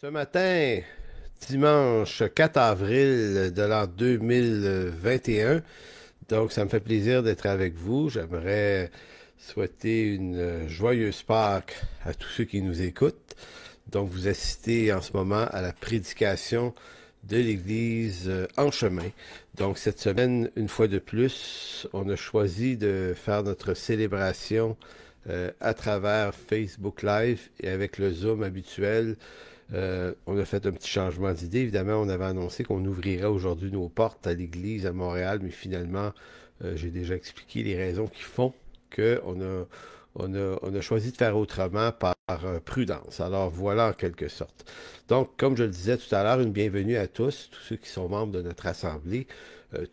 Ce matin, dimanche 4 avril de l'an 2021, donc ça me fait plaisir d'être avec vous. J'aimerais souhaiter une joyeuse Pâques à tous ceux qui nous écoutent. Donc vous assistez en ce moment à la prédication de l'Église en chemin. Donc cette semaine, une fois de plus, on a choisi de faire notre célébration à travers Facebook Live et avec le Zoom habituel. On a fait un petit changement d'idée. Évidemment, on avait annoncé qu'on ouvrirait aujourd'hui nos portes à l'église à Montréal, mais finalement, j'ai déjà expliqué les raisons qui font qu'on a choisi de faire autrement par prudence. Alors voilà en quelque sorte. Donc, comme je le disais tout à l'heure, une bienvenue à tous ceux qui sont membres de notre assemblée,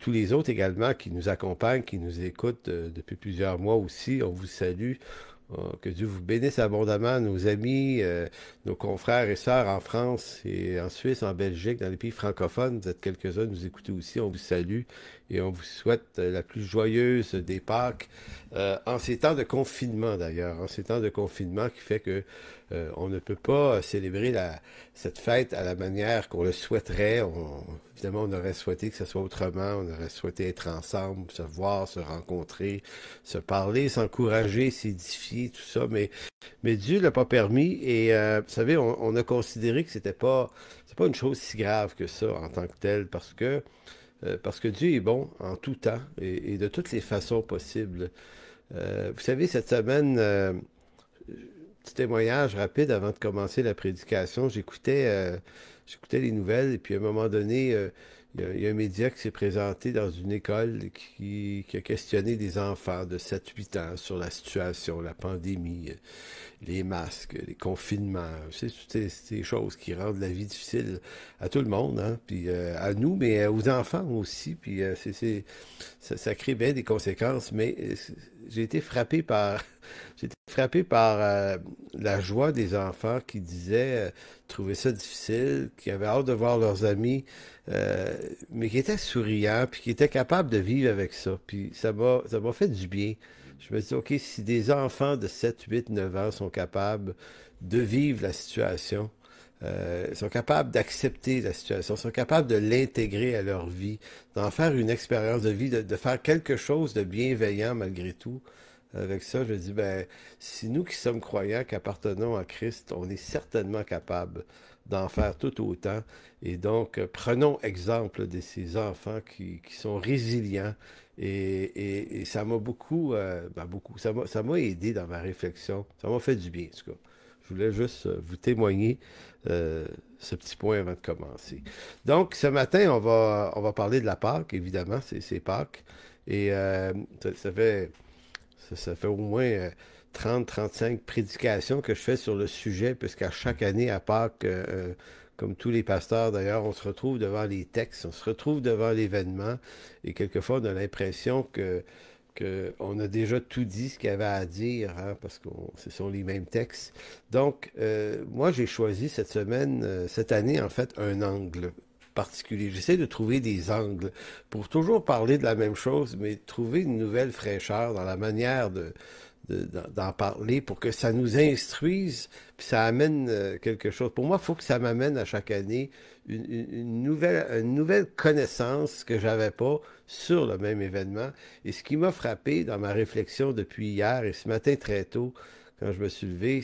tous les autres également qui nous accompagnent, qui nous écoutent depuis plusieurs mois aussi. On vous salue. Oh, que Dieu vous bénisse abondamment, nos amis, nos confrères et sœurs en France et en Suisse, en Belgique, dans les pays francophones. Vous êtes quelques-uns, nous écoutez aussi. On vous salue et on vous souhaite la plus joyeuse des Pâques en ces temps de confinement d'ailleurs, en ces temps de confinement qui fait que on ne peut pas célébrer cette fête à la manière qu'on le souhaiterait. Évidemment, on aurait souhaité que ce soit autrement. On aurait souhaité être ensemble, se voir, se rencontrer, se parler, s'encourager, s'édifier, tout ça. Mais Dieu l'a pas permis. Et vous savez, on a considéré que c'est pas une chose si grave que ça en tant que telle, parce que Dieu est bon en tout temps et de toutes les façons possibles. Vous savez, cette semaine, petit témoignage rapide avant de commencer la prédication. J'écoutais les nouvelles et puis à un moment donné, il y a un média qui s'est présenté dans une école qui a questionné des enfants de 7-8 ans sur la situation, la pandémie, les masques, les confinements. C'est toutes ces choses qui rendent la vie difficile à tout le monde, hein, puis à nous, mais aux enfants aussi. Puis ça crée bien des conséquences, mais j'ai été frappé par j'ai été frappé par la joie des enfants qui disaient trouver ça difficile, qui avaient hâte de voir leurs amis, mais qui étaient souriants, puis qui étaient capables de vivre avec ça. Puis ça m'a fait du bien. Je me dis, OK, si des enfants de 7 8 9 ans sont capables de vivre la situation, sont capables d'accepter la situation, sont capables de l'intégrer à leur vie, d'en faire une expérience de vie, de faire quelque chose de bienveillant malgré tout. Avec ça, je dis, ben, si nous qui sommes croyants, qui appartenons à Christ, on est certainement capable d'en faire tout autant. Et donc, prenons exemple de ces enfants qui sont résilients. Et ça m'a beaucoup, beaucoup, ça m'a aidé dans ma réflexion. Ça m'a fait du bien, en tout cas. Je voulais juste vous témoigner euh, ce petit point avant de commencer. Donc, ce matin, on va parler de la Pâque, évidemment, c'est Pâques. Et ça fait au moins 30-35 prédications que je fais sur le sujet, puisqu'à chaque année, à Pâques, comme tous les pasteurs d'ailleurs, on se retrouve devant les textes, on se retrouve devant l'événement, et quelquefois on a l'impression qu'on a déjà tout dit ce qu'il y avait à dire, hein, parce que ce sont les mêmes textes. Donc, moi, j'ai choisi cette semaine, cette année, en fait, un angle particulier. J'essaie de trouver des angles pour toujours parler de la même chose, mais trouver une nouvelle fraîcheur dans la manière d'en parler pour que ça nous instruise, puis ça amène quelque chose. Pour moi, il faut que ça m'amène à chaque année une nouvelle connaissance que j'avais pas sur le même événement. Et ce qui m'a frappé dans ma réflexion depuis hier et ce matin très tôt, quand je me suis levé,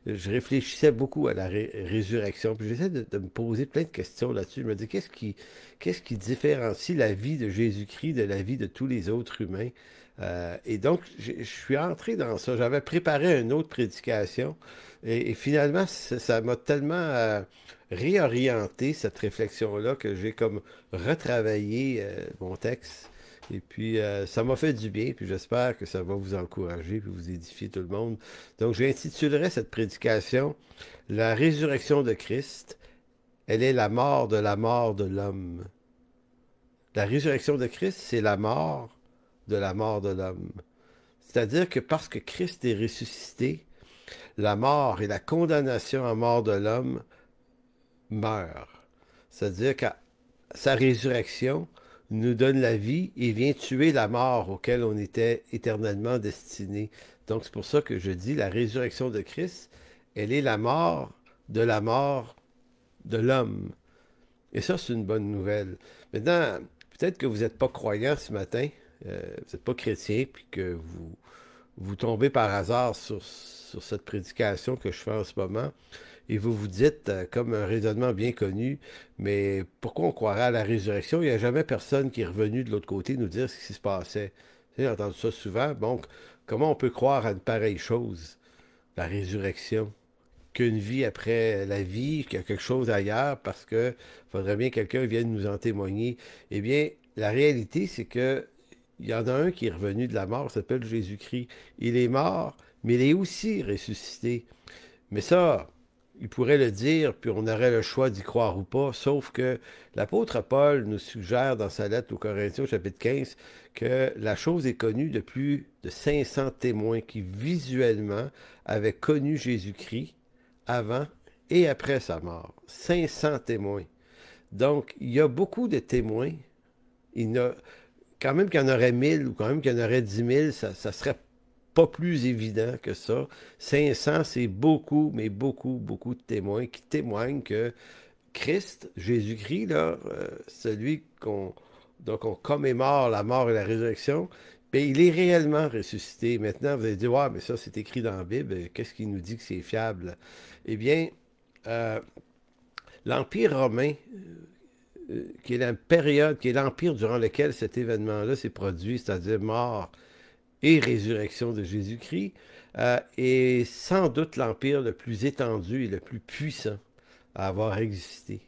je réfléchissais beaucoup à la résurrection. Puis j'essaie de me poser plein de questions là-dessus. Je me dis, qu'est-ce qui différencie la vie de Jésus-Christ de la vie de tous les autres humains? Et donc, je suis entré dans ça. J'avais préparé une autre prédication. Et finalement, ça m'a tellement réorienté, cette réflexion-là, que j'ai comme retravaillé mon texte. Et puis, ça m'a fait du bien, puis j'espère que ça va vous encourager, puis vous édifier tout le monde. Donc, j'intitulerai cette prédication La résurrection de Christ. Elle est la mort de l'homme. La résurrection de Christ, c'est la mort de l'homme. C'est-à-dire que parce que Christ est ressuscité, la mort et la condamnation à mort de l'homme meurent. C'est-à-dire qu'à sa résurrection nous donne la vie et vient tuer la mort auquel on était éternellement destiné. Donc c'est pour ça que je dis la résurrection de Christ, elle est la mort de la mort de l'homme. Et ça, c'est une bonne nouvelle. Maintenant, peut-être que vous n'êtes pas croyant ce matin, vous n'êtes pas chrétien, puis que vous tombez par hasard sur cette prédication que je fais en ce moment, et vous vous dites, comme un raisonnement bien connu, mais pourquoi on croirait à la résurrection? Il n'y a jamais personne qui est revenu de l'autre côté nous dire ce qui se passait. J'ai entendu ça souvent. Donc, comment on peut croire à une pareille chose, la résurrection? Qu'une vie après la vie, qu'il y a quelque chose ailleurs, parce que faudrait bien que quelqu'un vienne nous en témoigner. Eh bien, la réalité, c'est que il y en a un qui est revenu de la mort, il s'appelle Jésus-Christ. Il est mort, mais il est aussi ressuscité. Mais ça, il pourrait le dire, puis on aurait le choix d'y croire ou pas, sauf que l'apôtre Paul nous suggère dans sa lettre aux Corinthiens, au chapitre 15, que la chose est connue de plus de 500 témoins qui visuellement avaient connu Jésus-Christ avant et après sa mort. 500 témoins. Donc, il y a beaucoup de témoins. Quand même qu'il y en aurait 1000 ou quand même qu'il y en aurait 10 000, ça serait pas plus évident que ça. 500, c'est beaucoup, mais beaucoup, beaucoup de témoins qui témoignent que Christ, Jésus-Christ, là, celui donc on commémore la mort et la résurrection, bien, il est réellement ressuscité. Maintenant, vous allez dire, ouais, mais ça, c'est écrit dans la Bible, qu'est-ce qui nous dit que c'est fiable? Eh bien, euh, l'Empire romain, qui est la période, qui est l'empire durant lequel cet événement-là s'est produit, c'est-à-dire mort et résurrection de Jésus-Christ, est sans doute l'empire le plus étendu et le plus puissant à avoir existé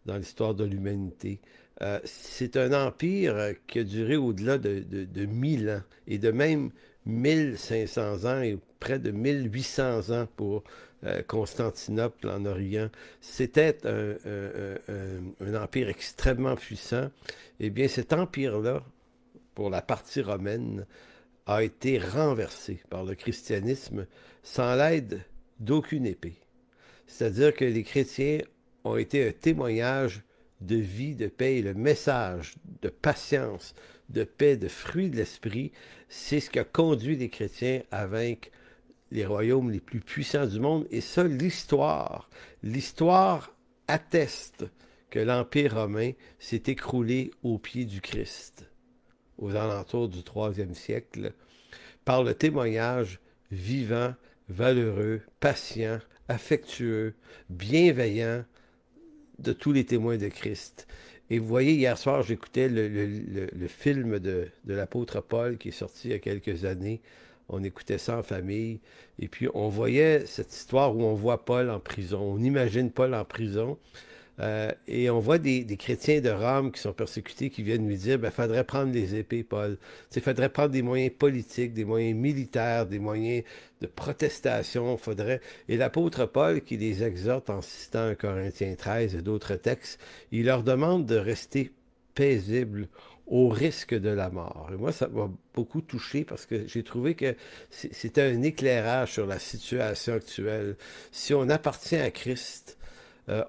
dans l'histoire de l'humanité. C'est un empire qui a duré au-delà de 1000 ans et de même 1500 ans et près de 1800 ans pour Constantinople en Orient. C'était un empire extrêmement puissant. Eh bien, cet empire-là, pour la partie romaine, a été renversé par le christianisme sans l'aide d'aucune épée. C'est-à-dire que les chrétiens ont été un témoignage de vie, de paix, et le message de patience, de paix, de fruits de l'esprit, c'est ce qui a conduit les chrétiens à vaincre les royaumes les plus puissants du monde. Et ça, l'histoire atteste que l'Empire romain s'est écroulé aux pieds du Christ, aux alentours du 3e siècle, par le témoignage vivant, valeureux, patient, affectueux, bienveillant de tous les témoins de Christ. Et vous voyez, hier soir, j'écoutais le film de l'apôtre Paul qui est sorti il y a quelques années. On écoutait ça en famille. Et puis, on voyait cette histoire où on voit Paul en prison. On imagine Paul en prison. Et on voit des chrétiens de Rome qui sont persécutés, qui viennent lui dire, il faudrait prendre les épées, Paul. Il faudrait prendre des moyens politiques, des moyens militaires, des moyens de protestation. Et l'apôtre Paul, qui les exhorte en citant 1 Corinthiens 13 et d'autres textes, il leur demande de rester paisibles au risque de la mort. Et moi, ça m'a beaucoup touché parce que j'ai trouvé que c'était un éclairage sur la situation actuelle. Si on appartient à Christ,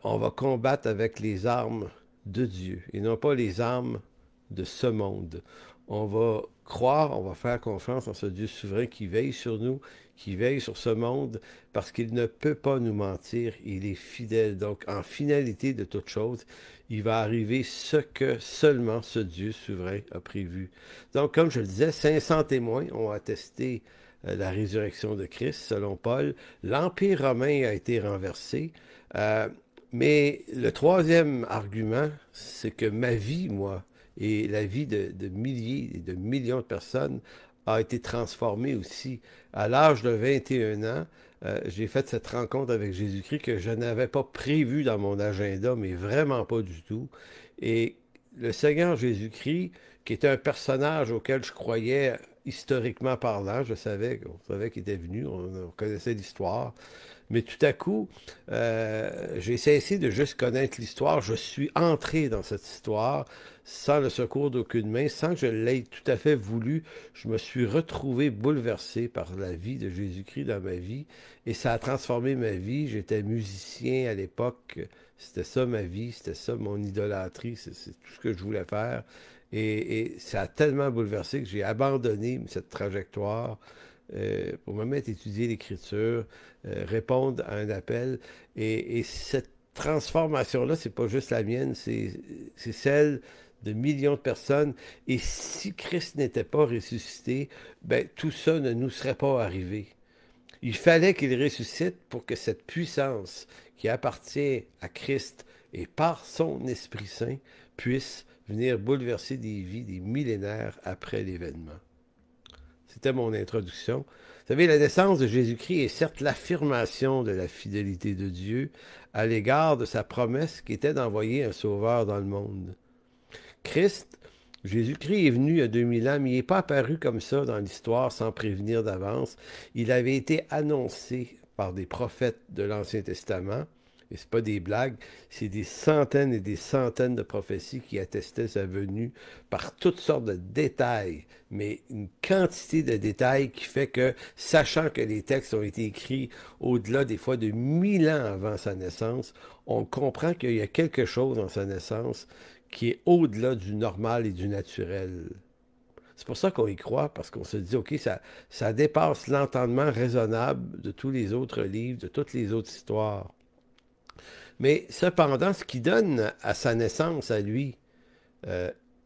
on va combattre avec les armes de Dieu et non pas les armes de ce monde. On va croire, on va faire confiance en ce Dieu souverain qui veille sur nous, qui veille sur ce monde, parce qu'il ne peut pas nous mentir, il est fidèle. Donc, en finalité de toute chose, il va arriver ce que seulement ce Dieu souverain a prévu. Donc, comme je le disais, 500 témoins ont attesté la résurrection de Christ, selon Paul. L'Empire romain a été renversé. Mais le troisième argument, c'est que ma vie, moi, et la vie de milliers et de millions de personnes a été transformée aussi. À l'âge de 21 ans, j'ai fait cette rencontre avec Jésus-Christ que je n'avais pas prévue dans mon agenda, mais vraiment pas du tout. Et le Seigneur Jésus-Christ, qui était un personnage auquel je croyais historiquement parlant, on savait qu'il était venu, on connaissait l'histoire. Mais tout à coup, j'ai cessé de juste connaître l'histoire. Je suis entré dans cette histoire sans le secours d'aucune main, sans que je l'aie tout à fait voulu. Je me suis retrouvé bouleversé par la vie de Jésus-Christ dans ma vie. Et ça a transformé ma vie. J'étais musicien à l'époque. C'était ça ma vie, c'était ça mon idolâtrie. C'est tout ce que je voulais faire. Et ça a tellement bouleversé que j'ai abandonné cette trajectoire pour me mettre à étudier l'Écriture, répondre à un appel. Et cette transformation-là, c'est pas juste la mienne, c'est celle de millions de personnes. Et si Christ n'était pas ressuscité, ben, tout ça ne nous serait pas arrivé. Il fallait qu'il ressuscite pour que cette puissance qui appartient à Christ et par son Esprit Saint puisse venir bouleverser des vies des millénaires après l'événement. C'était mon introduction. Vous savez, la naissance de Jésus-Christ est certes l'affirmation de la fidélité de Dieu à l'égard de sa promesse qui était d'envoyer un sauveur dans le monde. Christ, Jésus-Christ est venu il y a 2000 ans, mais il n'est pas apparu comme ça dans l'histoire sans prévenir d'avance. Il avait été annoncé par des prophètes de l'Ancien Testament. Et ce pas des blagues, c'est des centaines et des centaines de prophéties qui attestaient sa venue par toutes sortes de détails, mais une quantité de détails qui fait que, sachant que les textes ont été écrits au-delà des fois de 1000 ans avant sa naissance, on comprend qu'il y a quelque chose dans sa naissance qui est au-delà du normal et du naturel. C'est pour ça qu'on y croit, parce qu'on se dit, OK, ça dépasse l'entendement raisonnable de tous les autres livres, de toutes les autres histoires. Mais cependant, ce qui donne à sa naissance, à lui,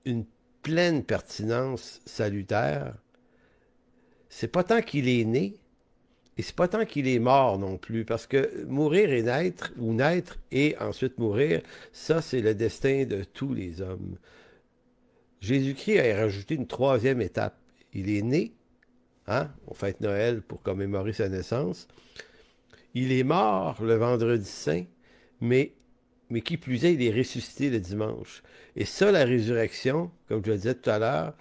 une pleine pertinence salutaire, c'est pas tant qu'il est né, et c'est pas tant qu'il est mort non plus, parce que mourir et naître, ou naître et ensuite mourir, ça c'est le destin de tous les hommes. Jésus-Christ a rajouté une troisième étape. Il est né, hein? On fête Noël pour commémorer sa naissance. Il est mort le vendredi saint, mais qui plus est, il est ressuscité le dimanche. Et ça, la résurrection, comme je le disais tout à l'heure,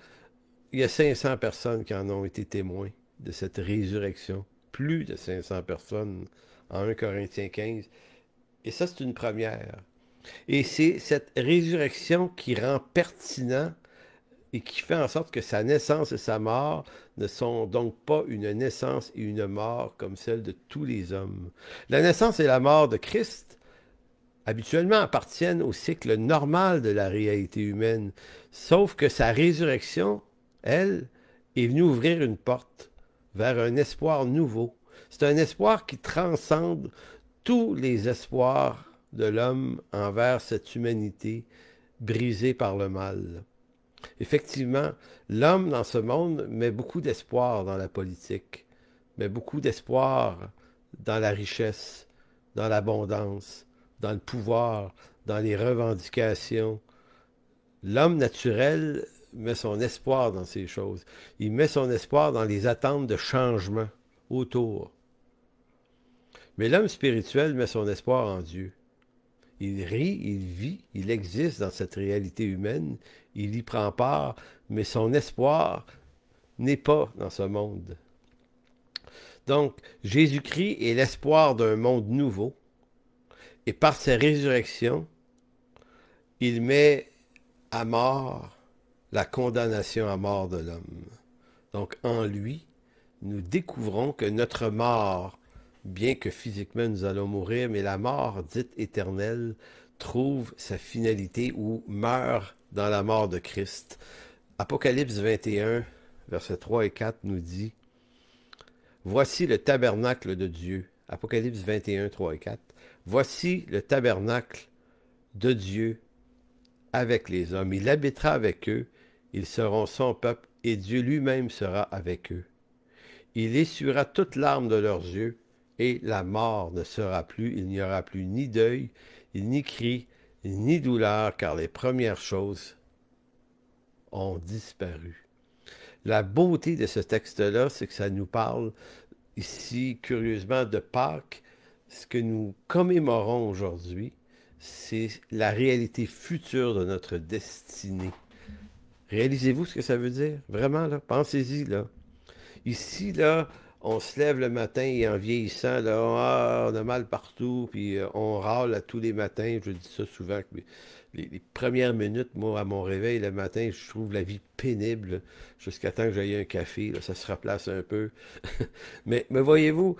il y a 500 personnes qui en ont été témoins de cette résurrection. Plus de 500 personnes en 1 Corinthiens 15. Et ça, c'est une première. Et c'est cette résurrection qui rend pertinent et qui fait en sorte que sa naissance et sa mort ne sont donc pas une naissance et une mort comme celle de tous les hommes. La naissance et la mort de Christ, habituellement, appartiennent au cycle normal de la réalité humaine, sauf que sa résurrection, elle, est venue ouvrir une porte vers un espoir nouveau. C'est un espoir qui transcende tous les espoirs de l'homme envers cette humanité brisée par le mal. Effectivement, l'homme dans ce monde met beaucoup d'espoir dans la politique, met beaucoup d'espoir dans la richesse, dans l'abondance, dans le pouvoir, dans les revendications. L'homme naturel met son espoir dans ces choses. Il met son espoir dans les attentes de changement autour. Mais l'homme spirituel met son espoir en Dieu. Il rit, il vit, il existe dans cette réalité humaine, il y prend part, mais son espoir n'est pas dans ce monde. Donc, Jésus-Christ est l'espoir d'un monde nouveau, et par sa résurrection, il met à mort la condamnation à mort de l'homme. Donc, en lui, nous découvrons que notre mort, bien que physiquement nous allons mourir, mais la mort dite éternelle trouve sa finalité ou meurt dans la mort de Christ. Apocalypse 21, versets 3 et 4 nous dit « Voici le tabernacle de Dieu. » Apocalypse 21, 3 et 4. « Voici le tabernacle de Dieu avec les hommes. Il habitera avec eux, ils seront son peuple, et Dieu lui-même sera avec eux. Il essuiera toute larme de leurs yeux, et la mort ne sera plus, il n'y aura plus ni deuil, ni cri, ni douleur, car les premières choses ont disparu. » La beauté de ce texte-là, c'est que ça nous parle ici, curieusement, de Pâques. Ce que nous commémorons aujourd'hui, c'est la réalité future de notre destinée. Réalisez-vous ce que ça veut dire? Vraiment, là, pensez-y, là. Ici, là, on se lève le matin et en vieillissant, là, on a mal partout, puis on râle à tous les matins. Je dis ça souvent. Les premières minutes, moi, à mon réveil le matin, je trouve la vie pénible jusqu'à temps que j'aille un café. Là, ça se replace un peu. mais voyez-vous,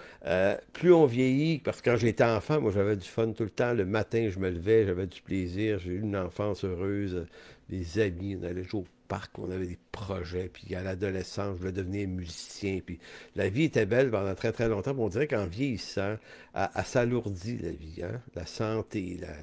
plus on vieillit, parce que quand j'étais enfant, moi, j'avais du fun tout le temps. Le matin, je me levais, j'avais du plaisir. J'ai eu une enfance heureuse, des amis, on allait jouer au parc, on avait des projets, puis à l'adolescence, je voulais devenir musicien, puis la vie était belle pendant très très longtemps, puis on dirait qu'en vieillissant, elle s'alourdit la vie, hein? La santé, la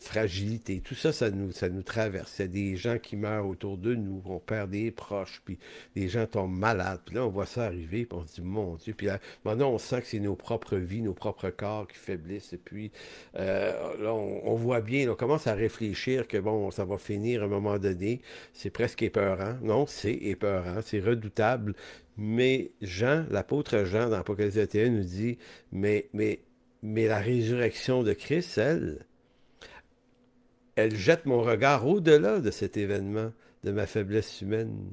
fragilité, tout ça, ça nous traverse. Il y a des gens qui meurent autour de nous, on perd des proches, puis les gens tombent malades, puis là, on voit ça arriver, puis on se dit, mon Dieu, puis là, maintenant, on sent que c'est nos propres vies, nos propres corps qui faiblissent, et puis là, on voit bien, là, on commence à réfléchir que, bon, ça va finir à un moment donné, c'est presque épeurant. Non, c'est épeurant, c'est redoutable, mais Jean, l'apôtre Jean, dans Apocalypse 21, nous dit, mais la résurrection de Christ, elle jette mon regard au-delà de cet événement, de ma faiblesse humaine.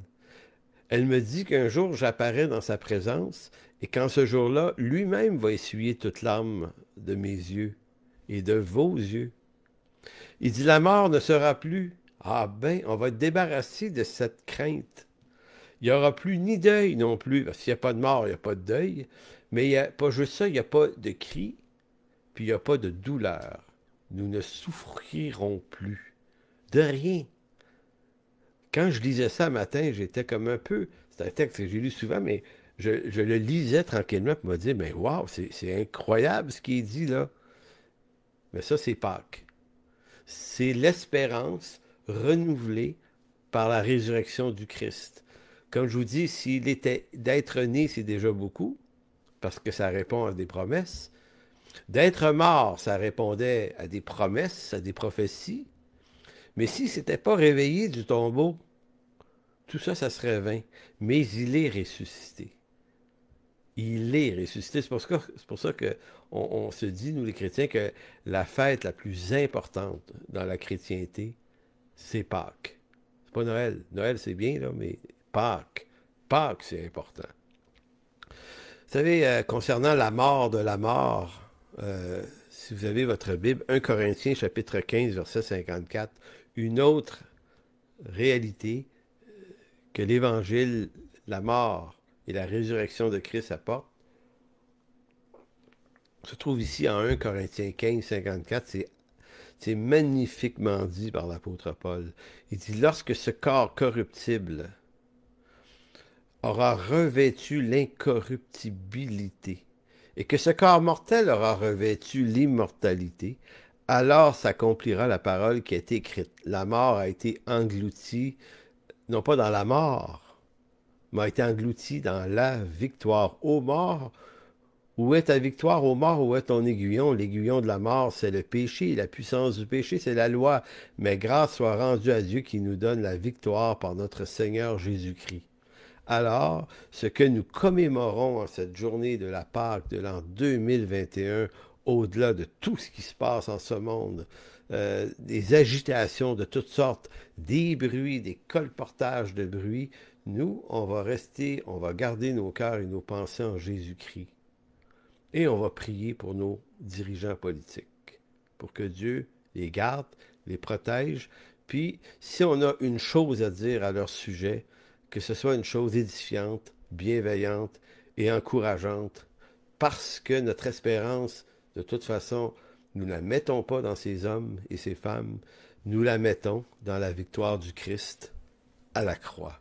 Elle me dit qu'un jour j'apparais dans sa présence et qu'en ce jour-là, lui-même va essuyer toute larme de mes yeux et de vos yeux. Il dit, la mort ne sera plus. Ah ben, on va être débarrassé de cette crainte. Il n'y aura plus ni deuil non plus, parce qu'il n'y a pas de mort, il n'y a pas de deuil, mais il n'y a pas juste ça, il n'y a pas de cri, puis il n'y a pas de douleur. Nous ne souffrirons plus de rien. Quand je lisais ça matin, j'étais comme un peu... C'est un texte que j'ai lu souvent, mais je le lisais tranquillement et me dit, mais waouh, c'est incroyable ce qui est dit là. Mais ça, c'est Pâques. C'est l'espérance renouvelée par la résurrection du Christ. Comme je vous dis, s'il était d'être né, c'est déjà beaucoup, parce que ça répond à des promesses. D'être mort, ça répondait à des promesses, à des prophéties. Mais s'il ne s'était pas réveillé du tombeau, tout ça, ça serait vain. Mais il est ressuscité. Il est ressuscité. C'est pour ça que on se dit, nous les chrétiens, que la fête la plus importante dans la chrétienté, c'est Pâques. C'est pas Noël. Noël, c'est bien, là, mais Pâques. Pâques, c'est important. Vous savez, concernant la mort de la mort, si vous avez votre Bible, 1 Corinthiens chapitre 15, verset 54, une autre réalité que l'Évangile, la mort et la résurrection de Christ apportent, se trouve ici en 1 Corinthiens 15, 54, c'est magnifiquement dit par l'apôtre Paul. Il dit, lorsque ce corps corruptible aura revêtu l'incorruptibilité, et que ce corps mortel aura revêtu l'immortalité, alors s'accomplira la parole qui a été écrite. La mort a été engloutie, non pas dans la mort, mais a été engloutie dans la victoire. Ô mort, où est ta victoire? Ô mort, où est ton aiguillon? L'aiguillon de la mort, c'est le péché. La puissance du péché, c'est la loi. Mais grâce soit rendue à Dieu qui nous donne la victoire par notre Seigneur Jésus-Christ. Alors, ce que nous commémorons en cette journée de la Pâque de l'an 2021, au-delà de tout ce qui se passe en ce monde, des agitations de toutes sortes, des bruits, des colportages de bruit, nous, on va garder nos cœurs et nos pensées en Jésus-Christ. Et on va prier pour nos dirigeants politiques, pour que Dieu les garde, les protège. Puis, si on a une chose à dire à leur sujet, que ce soit une chose édifiante, bienveillante et encourageante, parce que notre espérance, de toute façon, nous ne la mettons pas dans ces hommes et ces femmes, nous la mettons dans la victoire du Christ à la croix.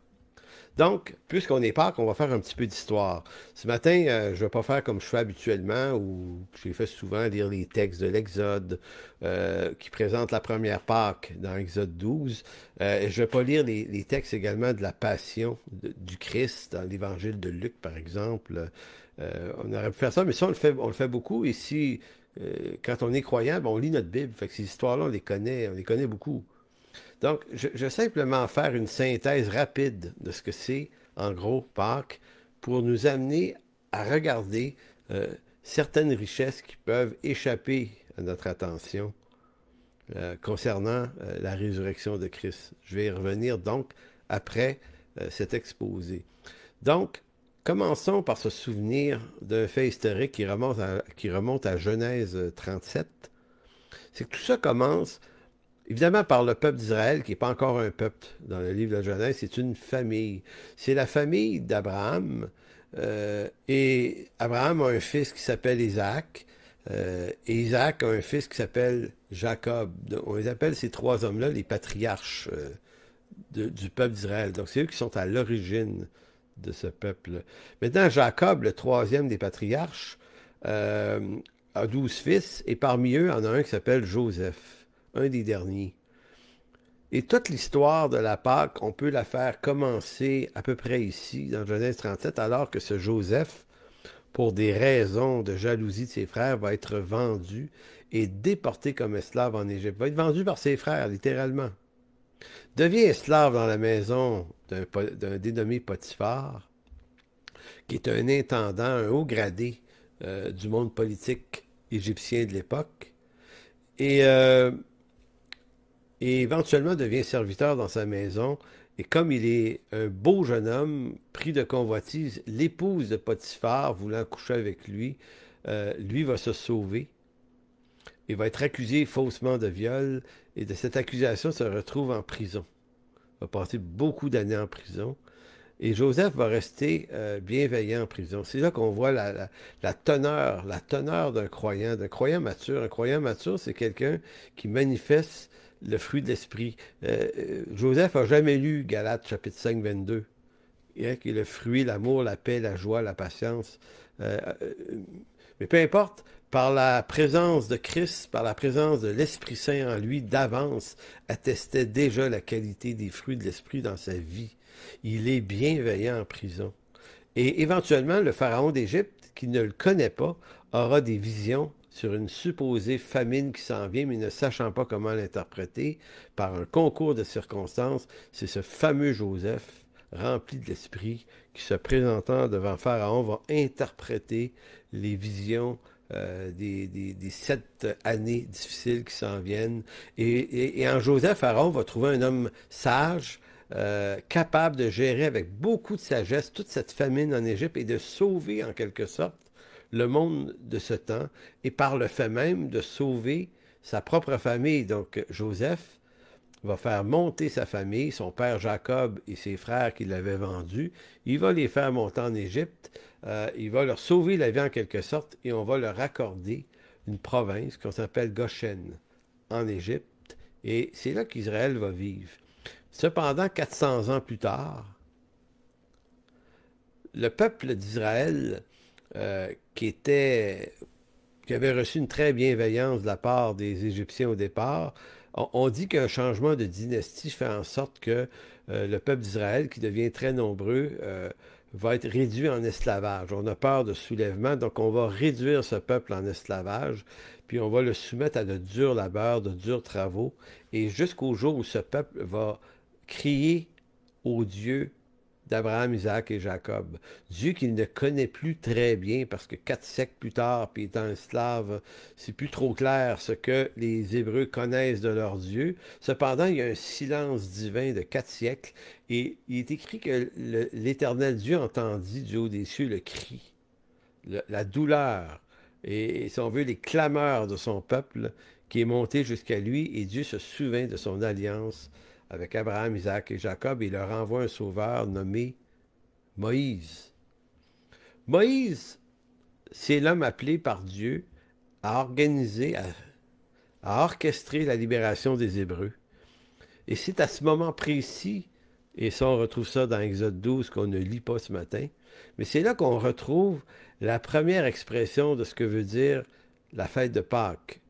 Donc, puisqu'on est Pâques, on va faire un petit peu d'histoire. Ce matin, je ne vais pas faire comme je fais habituellement, ou j'ai fait souvent lire les textes de l'Exode qui présentent la première Pâques dans Exode 12. Je ne vais pas lire les textes également de la Passion du Christ dans l'Évangile de Luc, par exemple. On aurait pu faire ça, mais ça, on le fait beaucoup. Et si, quand on est croyant, ben, on lit notre Bible. Fait que ces histoires-là, on les connaît beaucoup. Donc, je vais simplement faire une synthèse rapide de ce que c'est, en gros, Pâques, pour nous amener à regarder certaines richesses qui peuvent échapper à notre attention concernant la résurrection de Christ. Je vais y revenir donc après cet exposé. Donc, commençons par se souvenir d'un fait historique qui remonte à Genèse 37. C'est que tout ça commence... Évidemment, par le peuple d'Israël, qui n'est pas encore un peuple dans le livre de Genèse, c'est une famille. C'est la famille d'Abraham. Et Abraham a un fils qui s'appelle Isaac. Et Isaac a un fils qui s'appelle Jacob. On les appelle ces trois hommes-là les patriarches du peuple d'Israël. Donc, c'est eux qui sont à l'origine de ce peuple. Maintenant, Jacob, le troisième des patriarches, a 12 fils, et parmi eux, il y en a un qui s'appelle Joseph, un des derniers. Et toute l'histoire de la Pâque, on peut la faire commencer à peu près ici, dans Genèse 37, alors que ce Joseph, pour des raisons de jalousie de ses frères, va être vendu et déporté comme esclave en Égypte. Va être vendu par ses frères, littéralement. Devient esclave dans la maison d'un dénommé Potiphar, qui est un intendant, un haut gradé du monde politique égyptien de l'époque. Et éventuellement devient serviteur dans sa maison. Et comme il est un beau jeune homme, pris de convoitise, l'épouse de Potiphar, voulant coucher avec lui, lui va se sauver. Il va être accusé faussement de viol. Et de cette accusation, se retrouve en prison. Il va passer beaucoup d'années en prison. Et Joseph va rester bienveillant en prison. C'est là qu'on voit la teneur d'un croyant mature. Un croyant mature, c'est quelqu'un qui manifeste le fruit de l'esprit. Joseph n'a jamais lu Galates chapitre 5, 22, qui est le fruit, l'amour, la paix, la joie, la patience. Mais peu importe, par la présence de Christ, par la présence de l'Esprit Saint en lui, d'avance, attestait déjà la qualité des fruits de l'esprit dans sa vie. Il est bienveillant en prison. Et éventuellement, le pharaon d'Égypte, qui ne le connaît pas, aura des visions sur une supposée famine qui s'en vient, mais ne sachant pas comment l'interpréter, par un concours de circonstances. C'est ce fameux Joseph, rempli de l'esprit, qui, se présentant devant Pharaon, va interpréter les visions des 7 années difficiles qui s'en viennent. Et en Joseph, Pharaon va trouver un homme sage, capable de gérer avec beaucoup de sagesse toute cette famine en Égypte et de sauver en quelque sorte le monde de ce temps et par le fait même de sauver sa propre famille. Donc Joseph va faire monter sa famille, son père Jacob et ses frères qui l'avaient vendu. Il va les faire monter en Égypte. Il va leur sauver la vie en quelque sorte et on va leur accorder une province qu'on s'appelle Goshen en Égypte. Et c'est là qu'Israël va vivre. Cependant, 400 ans plus tard, le peuple d'Israël, qui avait reçu une très bienveillance de la part des Égyptiens au départ, on dit qu'un changement de dynastie fait en sorte que le peuple d'Israël, qui devient très nombreux, va être réduit en esclavage. On a peur de soulèvement, donc on va réduire ce peuple en esclavage, puis on va le soumettre à de durs labeurs, de durs travaux, et jusqu'au jour où ce peuple va crier au Dieu d'Abraham, Isaac et Jacob. Dieu qu'il ne connaît plus très bien parce que 4 siècles plus tard, puis étant esclave, c'est plus trop clair ce que les Hébreux connaissent de leur Dieu. Cependant, il y a un silence divin de 4 siècles et il est écrit que l'Éternel Dieu entendit du haut des cieux le cri, la douleur et, si on veut, les clameurs de son peuple qui est monté jusqu'à lui et Dieu se souvint de son alliance avec Abraham, Isaac et Jacob, et il leur envoie un sauveur nommé Moïse. Moïse, c'est l'homme appelé par Dieu à organiser, à orchestrer la libération des Hébreux. Et c'est à ce moment précis, et ça on retrouve ça dans Exode 12 qu'on ne lit pas ce matin, mais c'est là qu'on retrouve la première expression de ce que veut dire la fête de Pâques,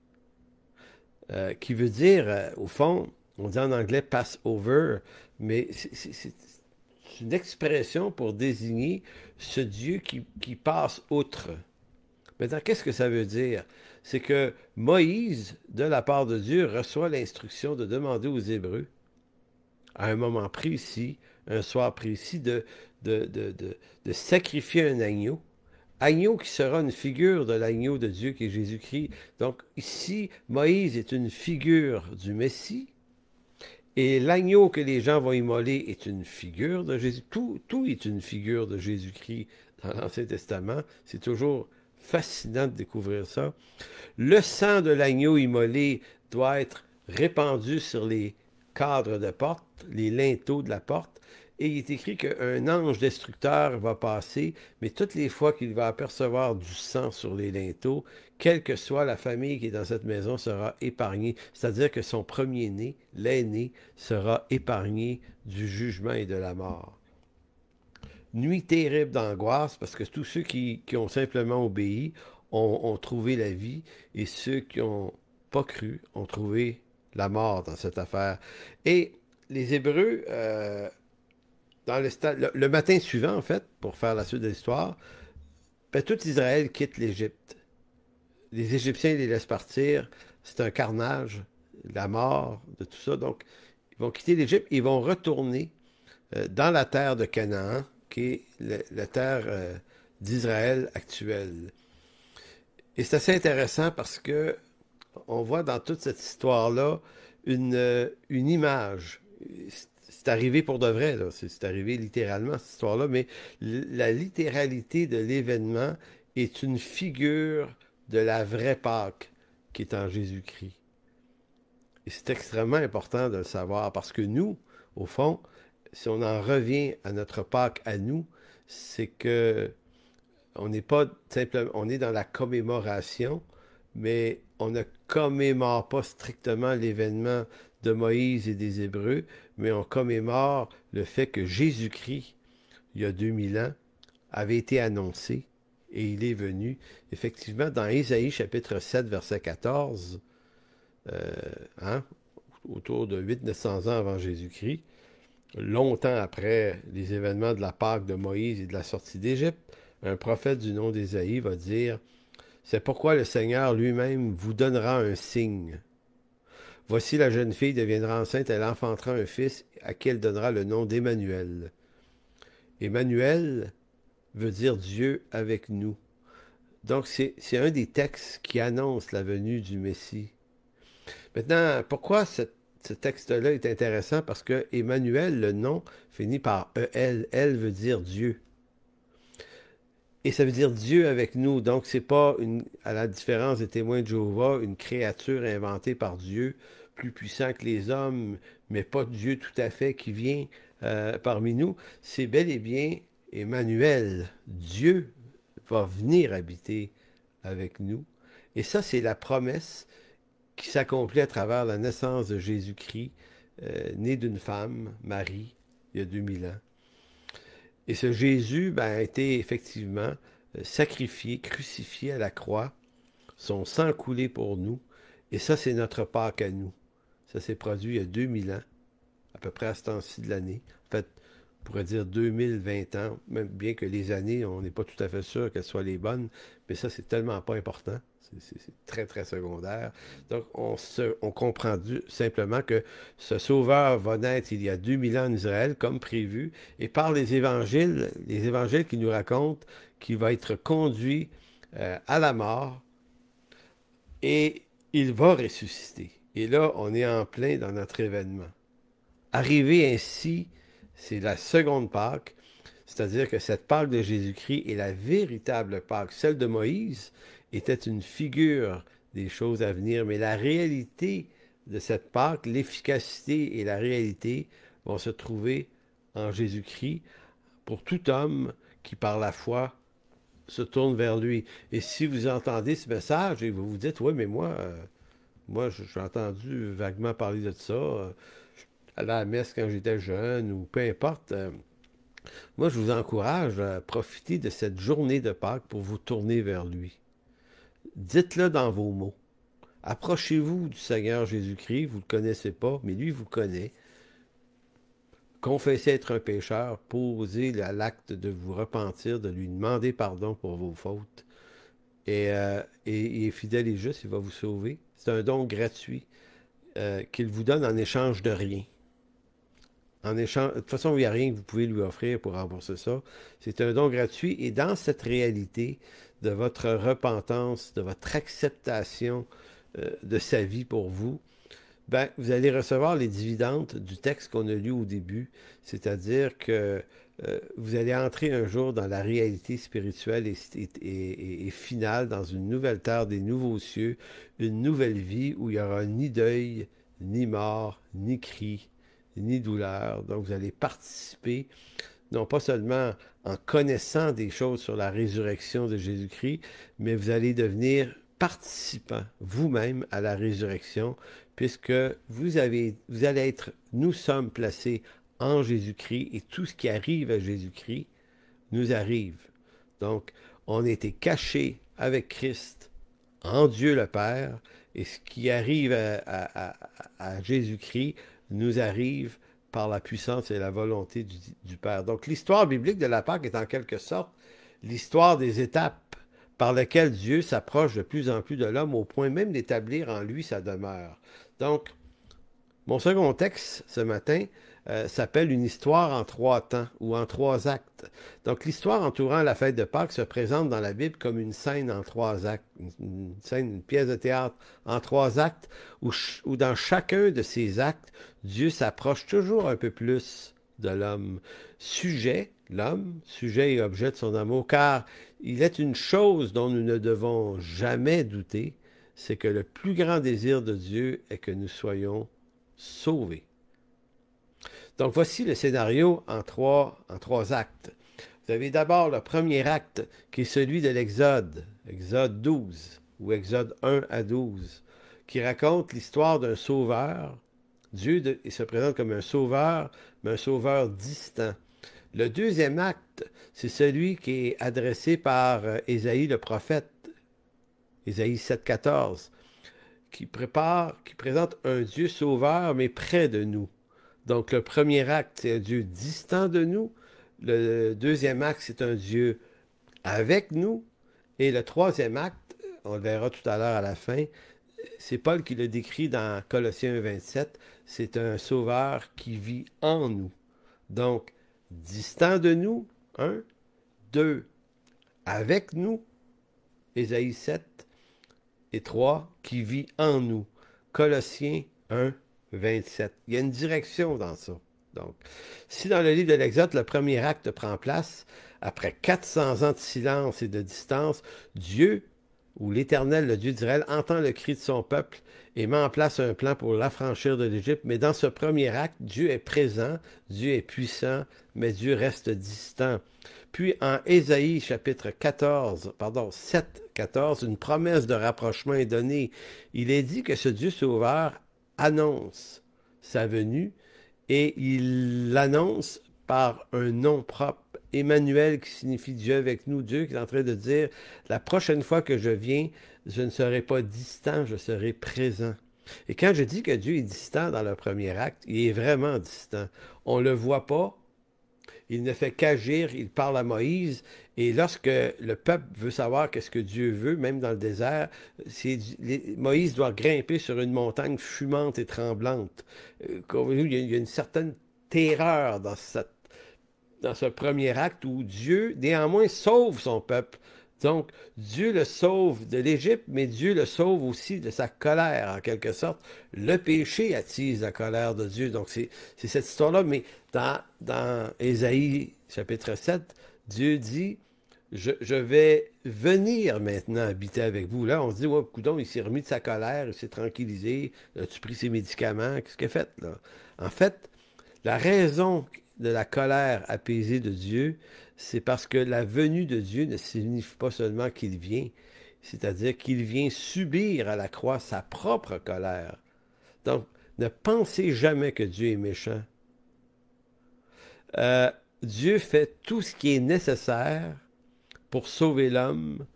qui veut dire, au fond, on dit en anglais Passover, mais c'est une expression pour désigner ce Dieu qui passe outre. Maintenant, qu'est-ce que ça veut dire? C'est que Moïse, de la part de Dieu, reçoit l'instruction de demander aux Hébreux, à un moment précis, un soir précis, de sacrifier un agneau. Agneau qui sera une figure de l'agneau de Dieu qui est Jésus-Christ. Donc ici, Moïse est une figure du Messie. Et l'agneau que les gens vont immoler est une figure de Jésus. Tout est une figure de Jésus-Christ dans l'Ancien Testament. C'est toujours fascinant de découvrir ça. Le sang de l'agneau immolé doit être répandu sur les cadres de porte, les linteaux de la porte. Et il est écrit qu'un ange destructeur va passer, mais toutes les fois qu'il va apercevoir du sang sur les linteaux, quelle que soit la famille qui est dans cette maison sera épargnée. C'est-à-dire que son premier-né, l'aîné, sera épargné du jugement et de la mort. Nuit terrible d'angoisse parce que tous ceux qui ont simplement obéi ont trouvé la vie et ceux qui n'ont pas cru ont trouvé la mort dans cette affaire. Et les Hébreux, le matin suivant, en fait, pour faire la suite de l'histoire, ben, tout Israël quitte l'Égypte. Les Égyptiens les laissent partir. C'est un carnage, la mort, de tout ça. Donc, ils vont quitter l'Égypte et ils vont retourner dans la terre de Canaan, qui est la terre d'Israël actuelle. Et c'est assez intéressant parce que on voit dans toute cette histoire-là une image. C'est arrivé pour de vrai, là. C'est arrivé littéralement, cette histoire-là, mais la littéralité de l'événement est une figure de la vraie Pâque qui est en Jésus-Christ. Et c'est extrêmement important de le savoir parce que nous, au fond, si on en revient à notre Pâque à nous, c'est que on n'est pas simplement, on est dans la commémoration, mais on ne commémore pas strictement l'événement de Moïse et des Hébreux, mais on commémore le fait que Jésus-Christ, il y a 2000 ans, avait été annoncé et il est venu. Effectivement, dans Ésaïe chapitre 7, verset 14, hein, autour de 800-900 ans avant Jésus-Christ, longtemps après les événements de la Pâque de Moïse et de la sortie d'Égypte, un prophète du nom d'Ésaïe va dire « C'est pourquoi le Seigneur lui-même vous donnera un signe. Voici la jeune fille deviendra enceinte, elle enfantera un fils à qui elle donnera le nom d'Emmanuel. » Emmanuel veut dire Dieu avec nous. Donc c'est un des textes qui annonce la venue du Messie. Maintenant, pourquoi ce texte-là est intéressant? Parce que Emmanuel, le nom, finit par E-L. Elle veut dire Dieu. Et ça veut dire Dieu avec nous. Donc, c'est pas, à la différence des témoins de Jéhovah, une créature inventée par Dieu, plus puissant que les hommes, mais pas Dieu tout à fait qui vient parmi nous. C'est bel et bien Emmanuel. Dieu va venir habiter avec nous. Et ça, c'est la promesse qui s'accomplit à travers la naissance de Jésus-Christ, né d'une femme, Marie, il y a 2000 ans. Et ce Jésus a été effectivement sacrifié, crucifié à la croix, son sang coulé pour nous, et ça, c'est notre Pâque à nous. Ça s'est produit il y a 2000 ans, à peu près à ce temps-ci de l'année. En fait, on pourrait dire 2020 ans, même bien que les années, on n'est pas tout à fait sûr qu'elles soient les bonnes, mais ça, c'est tellement pas important. C'est très, très secondaire. Donc, on comprend simplement que ce Sauveur va naître il y a 2000 ans en Israël, comme prévu, et par les évangiles qui nous racontent qu'il va être conduit à la mort, et il va ressusciter. Et là, on est en plein dans notre événement. Arrivé ainsi, c'est la seconde Pâque, c'est-à-dire que cette Pâque de Jésus-Christ est la véritable Pâque. Celle de Moïse était une figure des choses à venir, mais la réalité de cette Pâque, l'efficacité et la réalité vont se trouver en Jésus-Christ pour tout homme qui, par la foi, se tourne vers lui. Et si vous entendez ce message et vous vous dites, oui, mais moi j'ai entendu vaguement parler de ça, à la messe quand j'étais jeune, ou peu importe, moi je vous encourage à profiter de cette journée de Pâques pour vous tourner vers lui. Dites-le dans vos mots. Approchez-vous du Seigneur Jésus-Christ, vous ne le connaissez pas, mais lui vous connaît. Confessez être un pécheur, posez l'acte de vous repentir, de lui demander pardon pour vos fautes. Et il est fidèle et juste, il va vous sauver. C'est un don gratuit qu'il vous donne en échange de rien. En échange, de toute façon, il n'y a rien que vous pouvez lui offrir pour rembourser ça. C'est un don gratuit. Et dans cette réalité de votre repentance, de votre acceptation de sa vie pour vous, ben, vous allez recevoir les dividendes du texte qu'on a lu au début. C'est-à-dire que vous allez entrer un jour dans la réalité spirituelle et finale, dans une nouvelle terre, des nouveaux cieux, une nouvelle vie où il n'y aura ni deuil, ni mort, ni cri, ni douleur. Donc, vous allez participer, non pas seulement en connaissant des choses sur la résurrection de Jésus-Christ, mais vous allez devenir participant vous-même à la résurrection, puisque vous allez être, nous sommes placés en Jésus-Christ, et tout ce qui arrive à Jésus-Christ nous arrive. Donc, on a été cachés avec Christ en Dieu le Père, et ce qui arrive à Jésus-Christ nous arrive par la puissance et la volonté du Père. Donc, l'histoire biblique de la Pâque est en quelque sorte l'histoire des étapes par lesquelles Dieu s'approche de plus en plus de l'homme au point même d'établir en lui sa demeure. Donc, mon second texte ce matin s'appelle une histoire en 3 temps ou en 3 actes. Donc, l'histoire entourant la fête de Pâques se présente dans la Bible comme une scène en 3 actes, une pièce de théâtre en 3 actes, où dans chacun de ces actes, Dieu s'approche toujours un peu plus de l'homme. L'homme, sujet et objet de son amour, car il est une chose dont nous ne devons jamais douter, c'est que le plus grand désir de Dieu est que nous soyons sauvés. Donc, voici le scénario en trois actes. Vous avez d'abord le premier acte, qui est celui de l'Exode, Exode 12, ou Exode 1 à 12, qui raconte l'histoire d'un sauveur. Dieu il se présente comme un sauveur, mais un sauveur distant. Le deuxième acte, c'est celui qui est adressé par Ésaïe le prophète, Ésaïe 7,14, qui présente un Dieu sauveur, mais près de nous. Donc, le premier acte, c'est un Dieu distant de nous. Le deuxième acte, c'est un Dieu avec nous. Et le troisième acte, on le verra tout à l'heure à la fin, c'est Paul qui le décrit dans Colossiens 27, c'est un sauveur qui vit en nous. Donc, distant de nous, 1, 2, avec nous, Ésaïe 7, et 3, qui vit en nous, Colossiens 1, 27. Il y a une direction dans ça. Donc, si dans le livre de l'Exode, le premier acte prend place, après 400 ans de silence et de distance, Dieu, ou l'Éternel, le Dieu d'Israël, entend le cri de son peuple et met en place un plan pour l'affranchir de l'Égypte. Mais dans ce premier acte, Dieu est présent, Dieu est puissant, mais Dieu reste distant. Puis en Ésaïe chapitre 7, 14, une promesse de rapprochement est donnée. Il est dit que ce Dieu sauveur annonce sa venue et il l'annonce par un nom propre. Emmanuel, qui signifie Dieu avec nous, Dieu qui est en train de dire, la prochaine fois que je viens, je ne serai pas distant, je serai présent. Et quand je dis que Dieu est distant dans le premier acte, il est vraiment distant. On ne le voit pas, il ne fait qu'agir, il parle à Moïse, et lorsque le peuple veut savoir qu'est-ce que Dieu veut, même dans le désert, Moïse doit grimper sur une montagne fumante et tremblante. Il y a une certaine terreur dans ce premier acte où Dieu, néanmoins, sauve son peuple. Donc, Dieu le sauve de l'Égypte, mais Dieu le sauve aussi de sa colère, en quelque sorte. Le péché attise la colère de Dieu. Donc, c'est cette histoire-là. Mais dans Ésaïe, chapitre 7, Dieu dit, je vais venir maintenant habiter avec vous. Là, on se dit, ouais, coudonc, il s'est remis de sa colère, il s'est tranquillisé, as-tu pris ses médicaments, qu'est-ce qu'il a fait, là? En fait, la raison de la colère apaisée de Dieu, c'est parce que la venue de Dieu ne signifie pas seulement qu'il vient, c'est-à-dire qu'il vient subir à la croix sa propre colère. Donc, ne pensez jamais que Dieu est méchant. Dieu fait tout ce qui est nécessaire pour sauver l'homme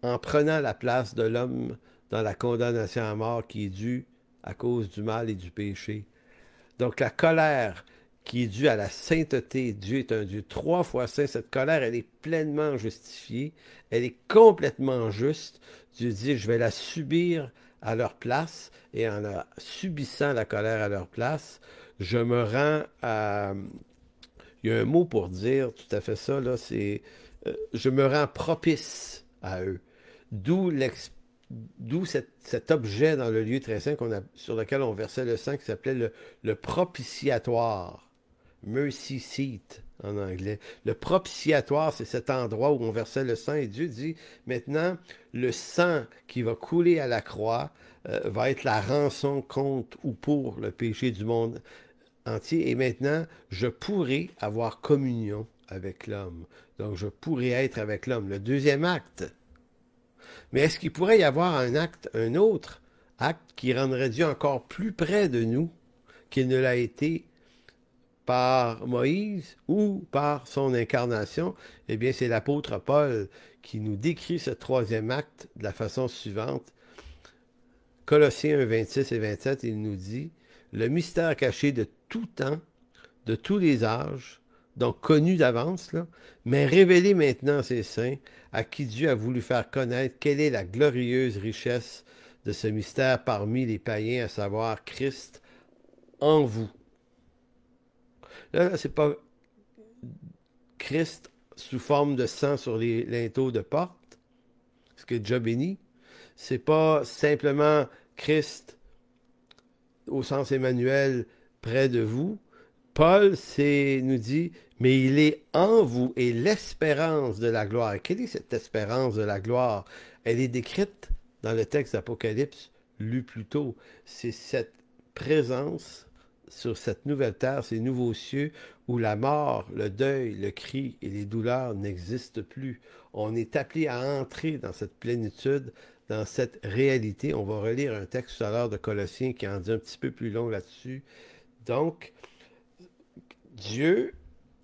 en prenant la place de l'homme dans la condamnation à mort qui est due à cause du mal et du péché. Donc, la colère qui est due à la sainteté. Dieu est un Dieu 3 fois saint. Cette colère, elle est pleinement justifiée. Elle est complètement juste. Dieu dit, je vais la subir à leur place. Et en la subissant la colère à leur place, je me rends à... Il y a un mot pour dire tout à fait ça, là, c'est je me rends propice à eux. D'où cet objet dans le lieu très saint sur lequel on versait le sang qui s'appelait le propitiatoire. Mercy seat en anglais. Le propitiatoire, c'est cet endroit où on versait le sang et Dieu dit, maintenant, le sang qui va couler à la croix va être la rançon contre ou pour le péché du monde. entier, et maintenant, je pourrai avoir communion avec l'homme. Donc, je pourrai être avec l'homme. Le deuxième acte. Mais est-ce qu'il pourrait y avoir un acte, un autre acte qui rendrait Dieu encore plus près de nous qu'il ne l'a été par Moïse ou par son incarnation? Eh bien, c'est l'apôtre Paul qui nous décrit ce troisième acte de la façon suivante. Colossiens 1, 26 et 27, il nous dit « Le mystère caché de tout temps, de tous les âges, donc connu d'avance, là, mais révélé maintenant à ses saints, à qui Dieu a voulu faire connaître quelle est la glorieuse richesse de ce mystère parmi les païens, à savoir Christ en vous. » Là, c'est pas Christ sous forme de sang sur les linteaux de porte, ce qui est déjà béni. C'est pas simplement Christ au sens Emmanuel près de vous. Paul nous dit, mais il est en vous et l'espérance de la gloire. Et quelle est cette espérance de la gloire? Elle est décrite dans le texte d'Apocalypse lu plus tôt. C'est cette présence sur cette nouvelle terre, ces nouveaux cieux, où la mort, le deuil, le cri et les douleurs n'existent plus. On est appelé à entrer dans cette plénitude, dans cette réalité. On va relire un texte tout à l'heure de Colossiens qui en dit un petit peu plus long là-dessus. Donc, Dieu,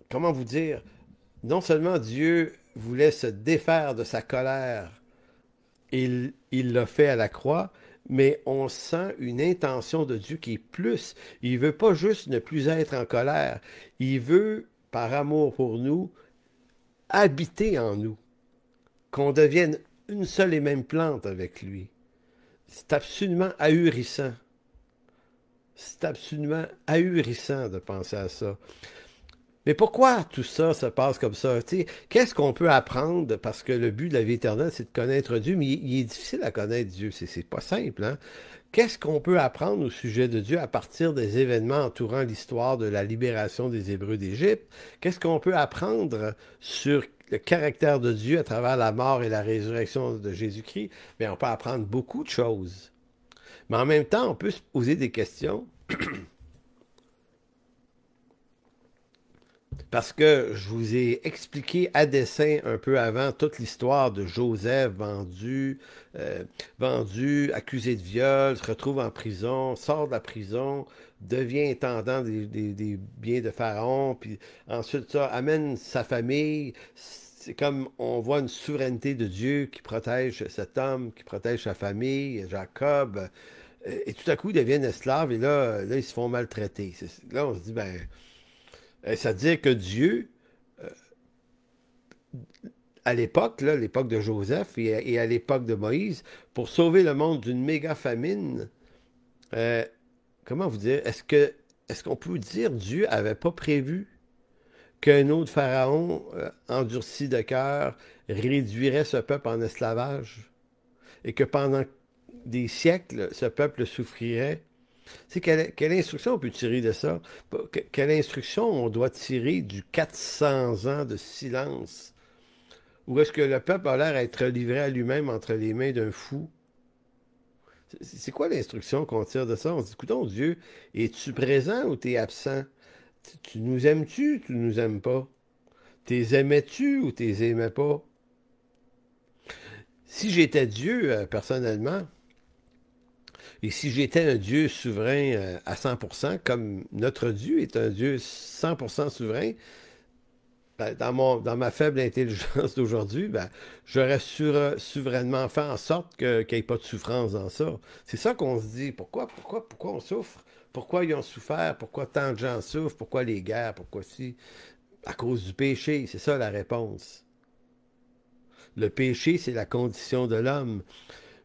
comment vous dire, non seulement Dieu voulait se défaire de sa colère, il l'a fait à la croix, mais on sent une intention de Dieu qui est plus. Il veut pas juste ne plus être en colère, il veut, par amour pour nous, habiter en nous, qu'on devienne une seule et même plante avec lui. C'est absolument ahurissant. C'est absolument ahurissant de penser à ça. Mais pourquoi tout ça se passe comme ça? Qu'est-ce qu'on peut apprendre? Parce que le but de la vie éternelle, c'est de connaître Dieu, mais il est difficile à connaître Dieu. C'est pas simple, hein? Qu'est-ce qu'on peut apprendre au sujet de Dieu à partir des événements entourant l'histoire de la libération des Hébreux d'Égypte? Qu'est-ce qu'on peut apprendre sur le caractère de Dieu à travers la mort et la résurrection de Jésus-Christ? Bien, on peut apprendre beaucoup de choses. Mais en même temps, on peut se poser des questions. Parce que je vous ai expliqué à dessein un peu avant toute l'histoire de Joseph vendu, accusé de viol, se retrouve en prison, sort de la prison, devient intendant des biens de Pharaon, puis ensuite ça amène sa famille. C'est comme on voit une souveraineté de Dieu qui protège cet homme, qui protège sa famille, Jacob, et tout à coup ils deviennent esclaves et là ils se font maltraiter. Là on se dit, ben... C'est-à-dire que Dieu, à l'époque, l'époque de Joseph et à l'époque de Moïse, pour sauver le monde d'une méga famine, comment vous dire, est-ce qu'on peut dire que Dieu n'avait pas prévu qu'un autre pharaon endurci de cœur réduirait ce peuple en esclavage et que pendant des siècles, ce peuple souffrirait? C'est quelle instruction on peut tirer de ça? Quelle instruction on doit tirer du 400 ans de silence? Ou est-ce que le peuple a l'air d'être livré à lui-même entre les mains d'un fou? C'est quoi l'instruction qu'on tire de ça? On se dit, écoutons, Dieu, es-tu présent ou t'es absent? Tu nous aimes-tu ou tu nous aimes pas? T'es aimais-tu ou t'es aimais pas? Si j'étais Dieu, personnellement, et si j'étais un Dieu souverain à 100%, comme notre Dieu est un Dieu 100% souverain, ben, dans ma faible intelligence d'aujourd'hui, ben, j'aurais souverainement fait en sorte qu'il n'y ait pas de souffrance dans ça. C'est ça qu'on se dit. Pourquoi on souffre? Pourquoi ils ont souffert? Pourquoi tant de gens souffrent? Pourquoi les guerres? Pourquoi si? À cause du péché. C'est ça la réponse. Le péché, c'est la condition de l'homme.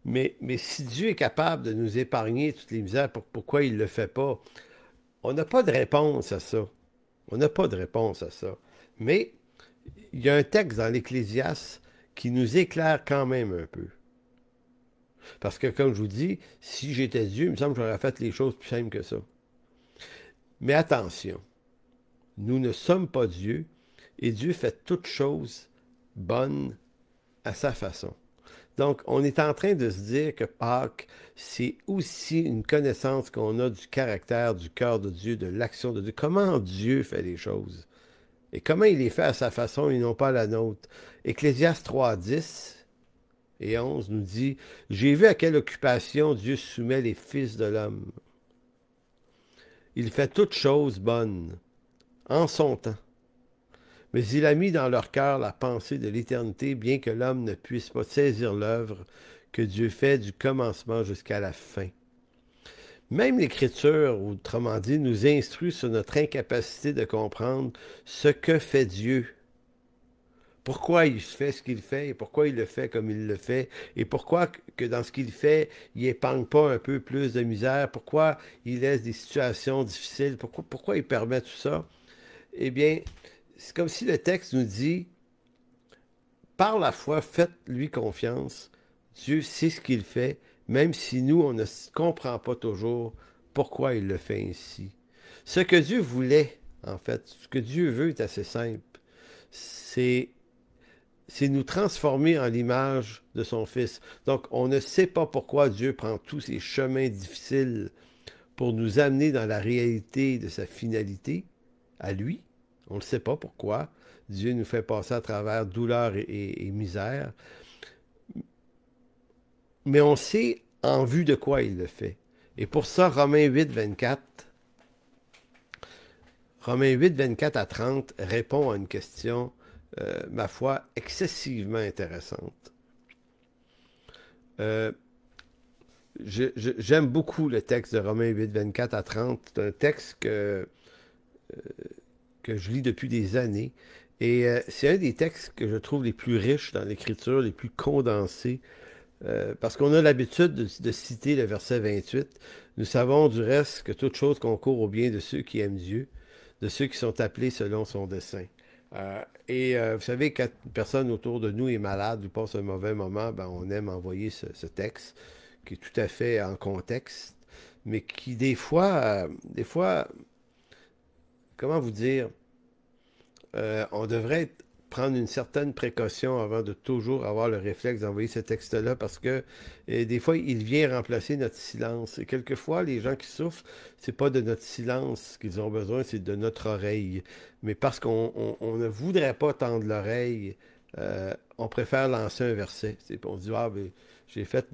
Mais si Dieu est capable de nous épargner toutes les misères, pourquoi il ne le fait pas? On n'a pas de réponse à ça. On n'a pas de réponse à ça. Mais il y a un texte dans l'Ecclésiaste qui nous éclaire quand même un peu. Parce que, comme je vous dis, si j'étais Dieu, il me semble que j'aurais fait les choses plus simples que ça. Mais attention, nous ne sommes pas Dieu, et Dieu fait toutes choses bonnes à sa façon. Donc, on est en train de se dire que Pâques, c'est aussi une connaissance qu'on a du caractère, du cœur de Dieu, de l'action de Dieu, comment Dieu fait les choses et comment il les fait à sa façon et non pas à la nôtre. Ecclésiaste 3:10 et 11 nous dit, j'ai vu à quelle occupation Dieu soumet les fils de l'homme. Il fait toutes choses bonnes, en son temps. Mais il a mis dans leur cœur la pensée de l'éternité, bien que l'homme ne puisse pas saisir l'œuvre que Dieu fait du commencement jusqu'à la fin. Même l'Écriture, autrement dit, nous instruit sur notre incapacité de comprendre ce que fait Dieu. Pourquoi il fait ce qu'il fait et pourquoi il le fait comme il le fait et pourquoi que dans ce qu'il fait, il n'épargne pas un peu plus de misère, pourquoi il laisse des situations difficiles, pourquoi il permet tout ça. Eh bien, c'est comme si le texte nous dit, par la foi, faites-lui confiance. Dieu sait ce qu'il fait, même si nous, on ne comprend pas toujours pourquoi il le fait ainsi. Ce que Dieu voulait, en fait, ce que Dieu veut est assez simple. C'est nous transformer en l'image de son Fils. Donc, on ne sait pas pourquoi Dieu prend tous ces chemins difficiles pour nous amener dans la réalité de sa finalité, à lui. On ne sait pas pourquoi. Dieu nous fait passer à travers douleur et misère. Mais on sait en vue de quoi il le fait. Et pour ça, Romains 8, 24 à 30 répond à une question, ma foi, excessivement intéressante. J'aime beaucoup le texte de Romains 8, 24 à 30. C'est un texte que je lis depuis des années. Et c'est un des textes que je trouve les plus riches dans l'Écriture, les plus condensés, parce qu'on a l'habitude de citer le verset 28. Nous savons du reste que toute chose concourt au bien de ceux qui aiment Dieu, de ceux qui sont appelés selon son dessein. Vous savez, quand une personne autour de nous est malade ou passe un mauvais moment, ben, on aime envoyer ce texte qui est tout à fait en contexte, mais qui des fois, comment vous dire, on devrait prendre une certaine précaution avant de toujours avoir le réflexe d'envoyer ce texte-là parce que des fois, il vient remplacer notre silence. Et quelquefois, les gens qui souffrent, c'est pas de notre silence qu'ils ont besoin, c'est de notre oreille. Mais parce qu'on ne voudrait pas tendre l'oreille, on préfère lancer un verset. On se dit, ah, ben, j'ai fait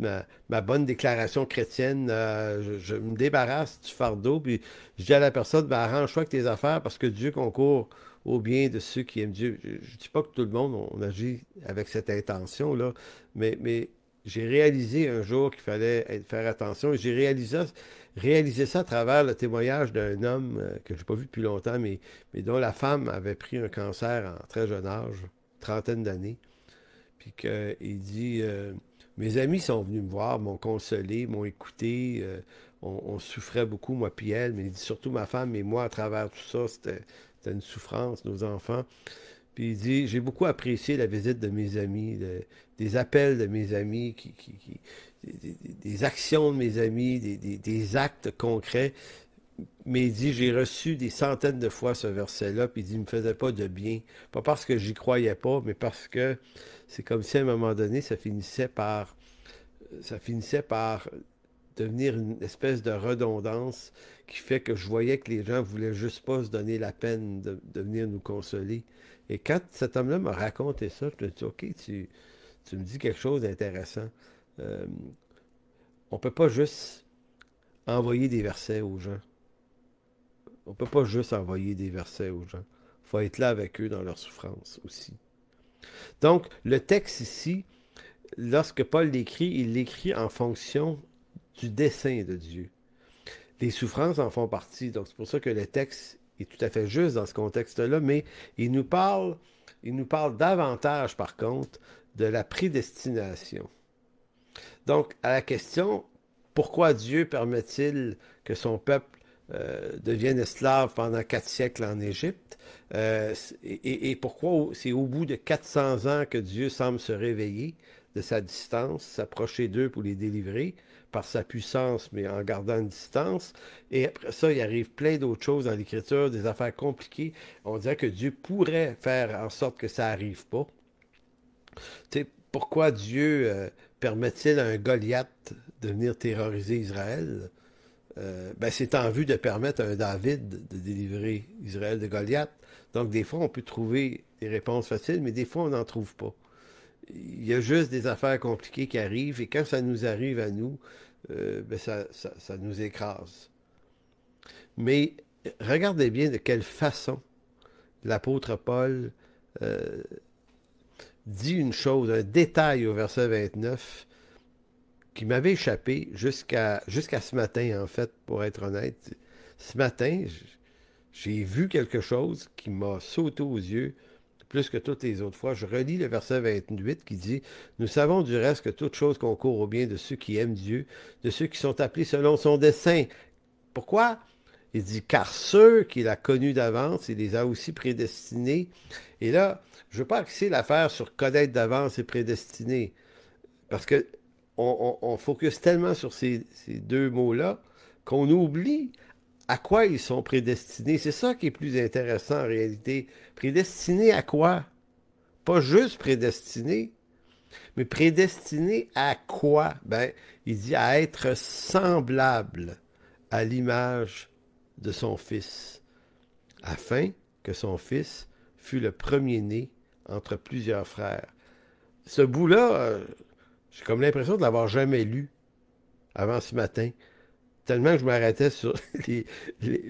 ma bonne déclaration chrétienne, je me débarrasse du fardeau, puis je dis à la personne, ben, arrange-toi avec tes affaires parce que Dieu concourt au bien de ceux qui aiment Dieu. Je ne dis pas que tout le monde, on agit avec cette intention-là, mais j'ai réalisé un jour qu'il fallait faire attention, et j'ai réalisé ça à travers le témoignage d'un homme que je n'ai pas vu depuis longtemps, mais dont la femme avait pris un cancer en très jeune âge, trentaine d'années, puis qu'il dit... mes amis sont venus me voir, m'ont consolé, m'ont écouté. On souffrait beaucoup, moi puis elle, mais il dit surtout ma femme et moi, à travers tout ça, c'était une souffrance, nos enfants. Puis il dit, j'ai beaucoup apprécié la visite de mes amis, des appels de mes amis, des actions de mes amis, des actes concrets. Mais il dit, j'ai reçu des centaines de fois ce verset-là, puis il dit, il ne me faisait pas de bien. Pas parce que j'y croyais pas, mais parce que c'est comme si à un moment donné, ça finissait par devenir une espèce de redondance qui fait que je voyais que les gens voulaient juste pas se donner la peine de venir nous consoler. Et quand cet homme-là m'a raconté ça, je me suis dit, OK, tu me dis quelque chose d'intéressant. On peut pas juste envoyer des versets aux gens. On peut pas juste envoyer des versets aux gens. Il faut être là avec eux dans leur souffrance aussi. Donc, le texte ici, lorsque Paul l'écrit, il l'écrit en fonction du dessein de Dieu. Les souffrances en font partie, donc c'est pour ça que le texte est tout à fait juste dans ce contexte-là, mais il nous parle davantage, par contre, de la prédestination. Donc, à la question, pourquoi Dieu permet-il que son peuple devienne esclave pendant 4 siècles en Égypte, et pourquoi c'est au bout de 400 ans que Dieu semble se réveiller de sa distance, s'approcher d'eux pour les délivrer par sa puissance, mais en gardant une distance. Et après ça, il arrive plein d'autres choses dans l'Écriture, des affaires compliquées. On dirait que Dieu pourrait faire en sorte que ça n'arrive pas. Tu sais, pourquoi Dieu permet-il à un Goliath de venir terroriser Israël? Ben, c'est en vue de permettre à un David de délivrer Israël de Goliath. Donc, des fois, on peut trouver des réponses faciles, mais des fois, on n'en trouve pas. Il y a juste des affaires compliquées qui arrivent, et quand ça nous arrive à nous, ben ça nous écrase. Mais regardez bien de quelle façon l'apôtre Paul dit une chose, un détail au verset 29, qui m'avait échappé jusqu'à ce matin, en fait, pour être honnête. Ce matin, j'ai vu quelque chose qui m'a sauté aux yeux plus que toutes les autres fois. Je relis le verset 28 qui dit « Nous savons du reste que toute chose concourt au bien de ceux qui aiment Dieu, de ceux qui sont appelés selon son dessein. » Pourquoi? Il dit « Car ceux qu'il a connus d'avance, il les a aussi prédestinés. » Et là, je ne veux pas axer l'affaire sur connaître d'avance et prédestiner, parce que on focus tellement sur ces deux mots-là qu'on oublie à quoi ils sont prédestinés. C'est ça qui est plus intéressant en réalité. Prédestinés à quoi? Pas juste prédestinés, mais prédestinés à quoi? Ben, il dit à être semblable à l'image de son Fils, afin que son Fils fût le premier-né entre plusieurs frères. Ce bout-là, j'ai comme l'impression de l'avoir jamais lu avant ce matin, tellement que je m'arrêtais sur les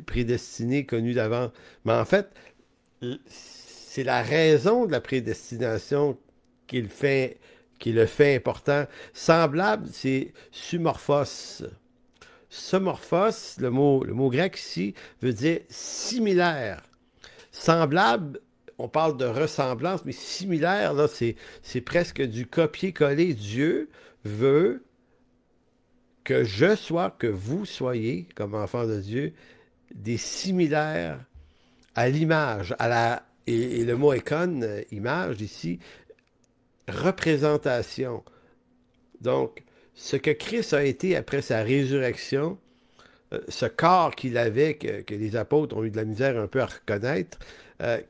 prédestinés connus d'avant. Mais en fait, c'est la raison de la prédestination qui le fait important. Semblable, c'est sumorphos. Sumorphos, le mot grec ici, veut dire similaire. Semblable, on parle de ressemblance, mais similaire, là, c'est presque du copier-coller. Dieu veut que je sois, que vous soyez, comme enfants de Dieu, des similaires à l'image, et le mot icône, image ici, représentation. Donc, ce que Christ a été après sa résurrection, ce corps qu'il avait, que les apôtres ont eu de la misère un peu à reconnaître,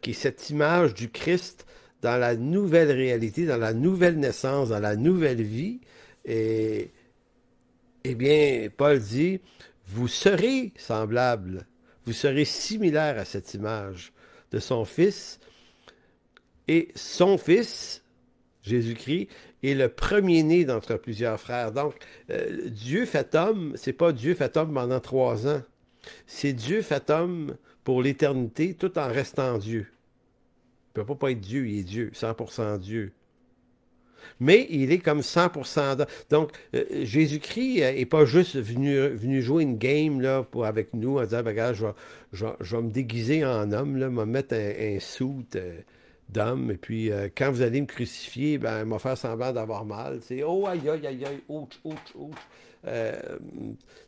qui est cette image du Christ dans la nouvelle réalité, dans la nouvelle naissance, dans la nouvelle vie. Et, eh bien, Paul dit, vous serez semblables, vous serez similaires à cette image de son Fils. Et son Fils, Jésus-Christ, est le premier-né d'entre plusieurs frères. Donc, Dieu fait homme, c'est pas Dieu fait homme pendant 3 ans. C'est Dieu fait homme pour l'éternité, tout en restant Dieu. Il ne peut pas être Dieu, il est Dieu, 100% Dieu. Mais il est comme 100% d'homme. Donc, Jésus-Christ n'est pas juste venu jouer une game là, avec nous en disant, regarde, je vais me déguiser en homme, là, me mettre un suit d'homme, et puis quand vous allez me crucifier, ben, il m'a fait semblant d'avoir mal. C'est oh, aïe, aïe, aïe, aïe, ouch, ouch, ouch.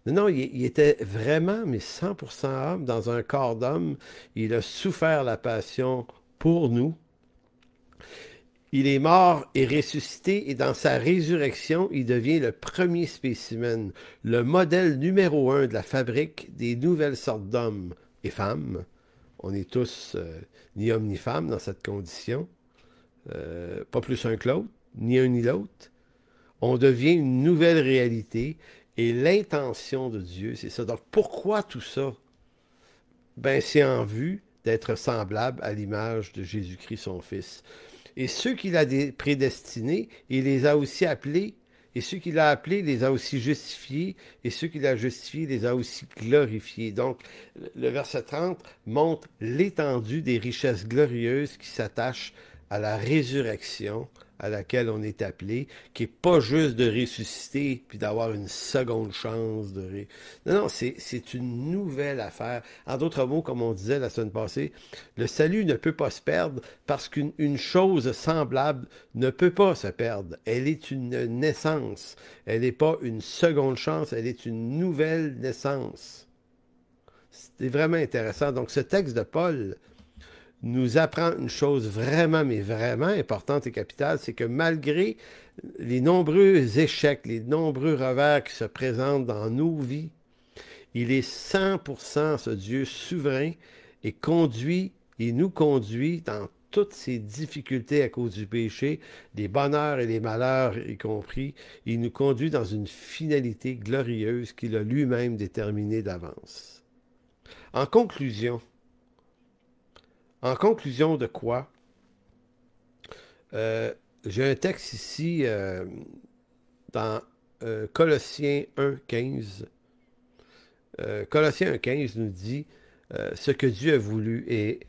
Non, il était vraiment, mais 100% homme, dans un corps d'homme. Il a souffert la passion pour nous. Il est mort et ressuscité, et dans sa résurrection, il devient le premier spécimen, le modèle numéro 1 de la fabrique des nouvelles sortes d'hommes et femmes. On est tous ni hommes ni femmes dans cette condition, pas plus un que l'autre, ni un ni l'autre. On devient une nouvelle réalité, et l'intention de Dieu, c'est ça. Donc pourquoi tout ça? Ben, c'est en vue d'être semblable à l'image de Jésus-Christ, son Fils. Et ceux qu'il a prédestinés, il les a aussi appelés. Et ceux qu'il a appelés, il les a aussi justifiés. Et ceux qu'il a justifiés, il les a aussi glorifiés. Donc, le verset 30 montre l'étendue des richesses glorieuses qui s'attachent à la résurrection à laquelle on est appelé, qui n'est pas juste de ressusciter puis d'avoir une seconde chance de Non, c'est une nouvelle affaire. En d'autres mots, comme on disait la semaine passée, le salut ne peut pas se perdre parce qu'une chose semblable ne peut pas se perdre. Elle est une naissance. Elle n'est pas une seconde chance, elle est une nouvelle naissance. C'est vraiment intéressant. Donc, ce texte de Paul nous apprend une chose vraiment, mais vraiment importante et capitale, c'est que malgré les nombreux échecs, les nombreux revers qui se présentent dans nos vies, il est 100% ce Dieu souverain et nous conduit dans toutes ses difficultés à cause du péché, les bonheurs et les malheurs y compris, il nous conduit dans une finalité glorieuse qu'il a lui-même déterminée d'avance. En conclusion de quoi? J'ai un texte ici dans Colossiens 1,15. Colossiens 1,15 nous dit ce que Dieu a voulu. Et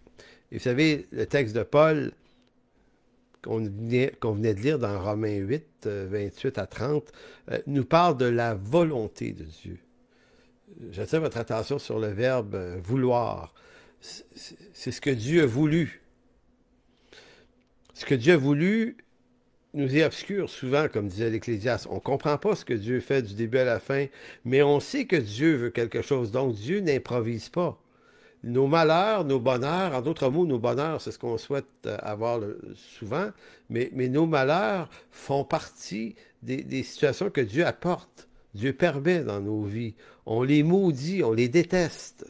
vous savez, le texte de Paul qu'on venait de lire dans Romains 8, 28 à 30, nous parle de la volonté de Dieu. J'attire votre attention sur le verbe vouloir. C'est ce que Dieu a voulu. Ce que Dieu a voulu nous est obscur souvent, comme disait l'Ecclésiaste. On ne comprend pas ce que Dieu fait du début à la fin, mais on sait que Dieu veut quelque chose. Donc Dieu n'improvise pas. Nos malheurs, nos bonheurs, en d'autres mots, nos bonheurs, c'est ce qu'on souhaite avoir souvent, mais nos malheurs font partie des situations que Dieu apporte. Dieu permet dans nos vies. On les maudit, on les déteste.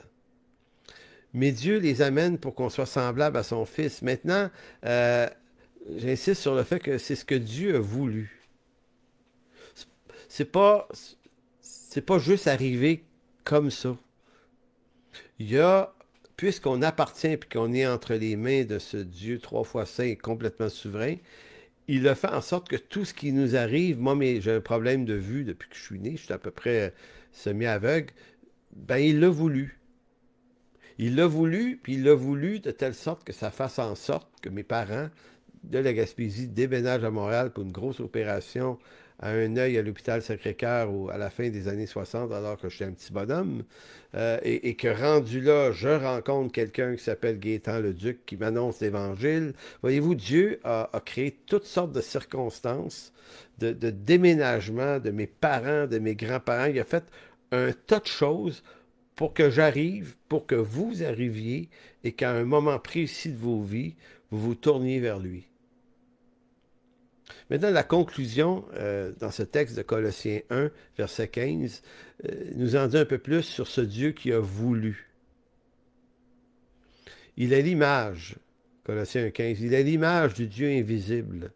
Mais Dieu les amène pour qu'on soit semblable à son Fils. Maintenant, j'insiste sur le fait que c'est ce que Dieu a voulu. C'est pas juste arrivé comme ça. Il y a, puisqu'on appartient et qu'on est entre les mains de ce Dieu 3 fois saint et complètement souverain, il a fait en sorte que tout ce qui nous arrive, moi, j'ai un problème de vue depuis que je suis né, je suis à peu près semi-aveugle, ben il l'a voulu. Il l'a voulu, puis il l'a voulu de telle sorte que ça fasse en sorte que mes parents de la Gaspésie déménagent à Montréal pour une grosse opération à un œil à l'hôpital Sacré-Cœur à la fin des années 60, alors que j'étais un petit bonhomme, et que rendu là, je rencontre quelqu'un qui s'appelle Gaétan Leduc, qui m'annonce l'Évangile. Voyez-vous, Dieu a créé toutes sortes de circonstances de déménagement de mes parents, de mes grands-parents. Il a fait un tas de choses pour que j'arrive, pour que vous arriviez, et qu'à un moment précis de vos vies, vous vous tourniez vers lui. Maintenant, la conclusion dans ce texte de Colossiens 1, verset 15, nous en dit un peu plus sur ce Dieu qui a voulu. Il est l'image, Colossiens 1, 15, il est l'image du Dieu invisible.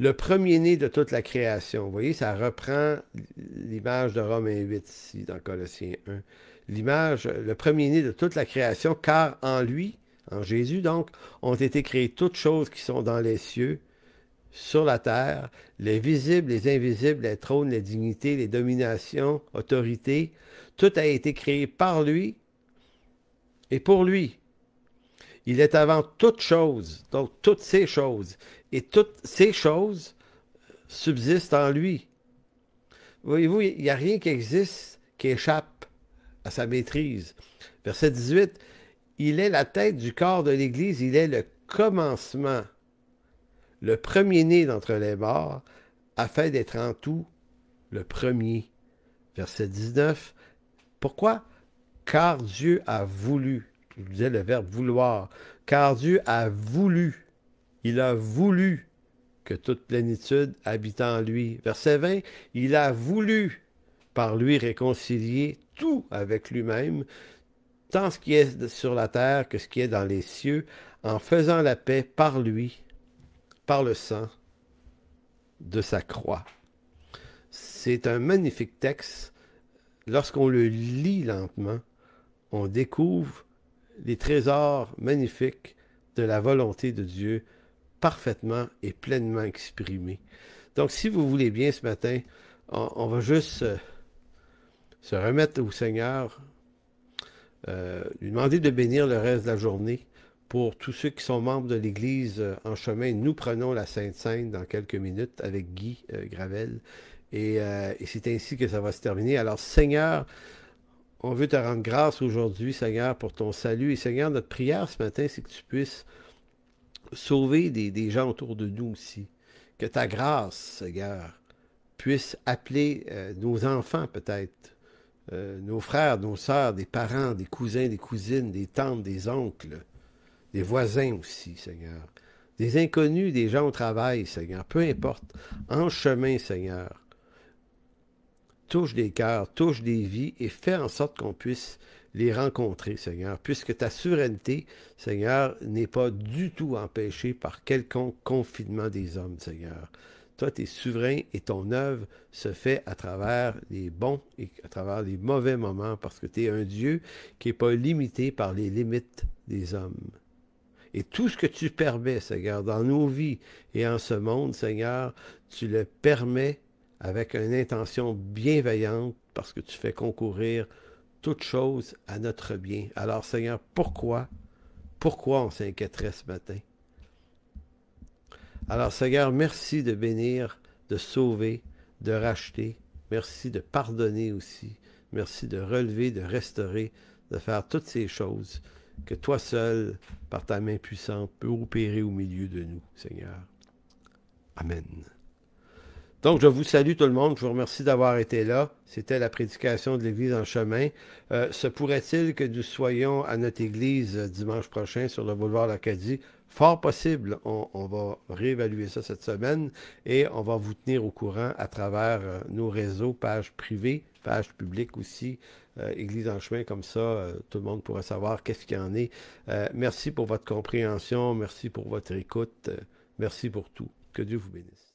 Le premier-né de toute la création. Vous voyez, ça reprend l'image de Romains 8 ici, dans Colossiens 1. L'image, le premier-né de toute la création, car en lui, en Jésus donc, ont été créées toutes choses qui sont dans les cieux, sur la terre, les visibles, les invisibles, les trônes, les dignités, les dominations, autorités. Tout a été créé par lui et pour lui. Il est avant toutes choses, donc toutes ces choses. Et toutes ces choses subsistent en lui. Voyez-vous, il n'y a rien qui existe qui échappe à sa maîtrise. Verset 18, il est la tête du corps de l'Église, il est le commencement, le premier-né d'entre les morts, afin d'être en tout le premier. Verset 19, pourquoi? Car Dieu a voulu. Je vous disais le verbe vouloir. Car Dieu a voulu. Il a voulu que toute plénitude habite en lui. Verset 20, il a voulu par lui réconcilier tout avec lui-même, tant ce qui est sur la terre que ce qui est dans les cieux, en faisant la paix par lui, par le sang de sa croix. C'est un magnifique texte. Lorsqu'on le lit lentement, on découvre les trésors magnifiques de la volonté de Dieu parfaitement et pleinement exprimés. Donc, si vous voulez bien ce matin, on va juste se remettre au Seigneur, lui demander de bénir le reste de la journée. Pour tous ceux qui sont membres de l'Église en chemin, nous prenons la Sainte Seine dans quelques minutes avec Guy Gravel. Et c'est ainsi que ça va se terminer. Alors, Seigneur, on veut te rendre grâce aujourd'hui, Seigneur, pour ton salut. Et Seigneur, notre prière ce matin, c'est que tu puisses sauver des gens autour de nous aussi. Que ta grâce, Seigneur, puisse appeler nos enfants peut-être, nos frères, nos sœurs, des parents, des cousins, des cousines, des tantes, des oncles, des voisins aussi, Seigneur. Des inconnus, des gens au travail, Seigneur. Peu importe. En chemin, Seigneur. Touche des cœurs, touche des vies et fais en sorte qu'on puisse les rencontrer, Seigneur, puisque ta souveraineté, Seigneur, n'est pas du tout empêchée par quelconque confinement des hommes, Seigneur. Toi, tu es souverain et ton œuvre se fait à travers les bons et à travers les mauvais moments, parce que tu es un Dieu qui n'est pas limité par les limites des hommes. Et tout ce que tu permets, Seigneur, dans nos vies et en ce monde, Seigneur, tu le permets avec une intention bienveillante parce que tu fais concourir toute chose à notre bien. Alors, Seigneur, pourquoi on s'inquiéterait ce matin? Alors, Seigneur, merci de bénir, de sauver, de racheter. Merci de pardonner aussi. Merci de relever, de restaurer, de faire toutes ces choses que toi seul, par ta main puissante, peux opérer au milieu de nous, Seigneur. Amen. Donc, je vous salue tout le monde. Je vous remercie d'avoir été là. C'était la prédication de l'Église en chemin. Se pourrait-il que nous soyons à notre Église dimanche prochain sur le boulevard l'Acadie? Fort possible. On va réévaluer ça cette semaine et on va vous tenir au courant à travers nos réseaux, pages privées, pages publiques aussi, Église en chemin, comme ça, tout le monde pourra savoir qu'est-ce qu'il y en est. Merci pour votre compréhension. Merci pour votre écoute. Merci pour tout. Que Dieu vous bénisse.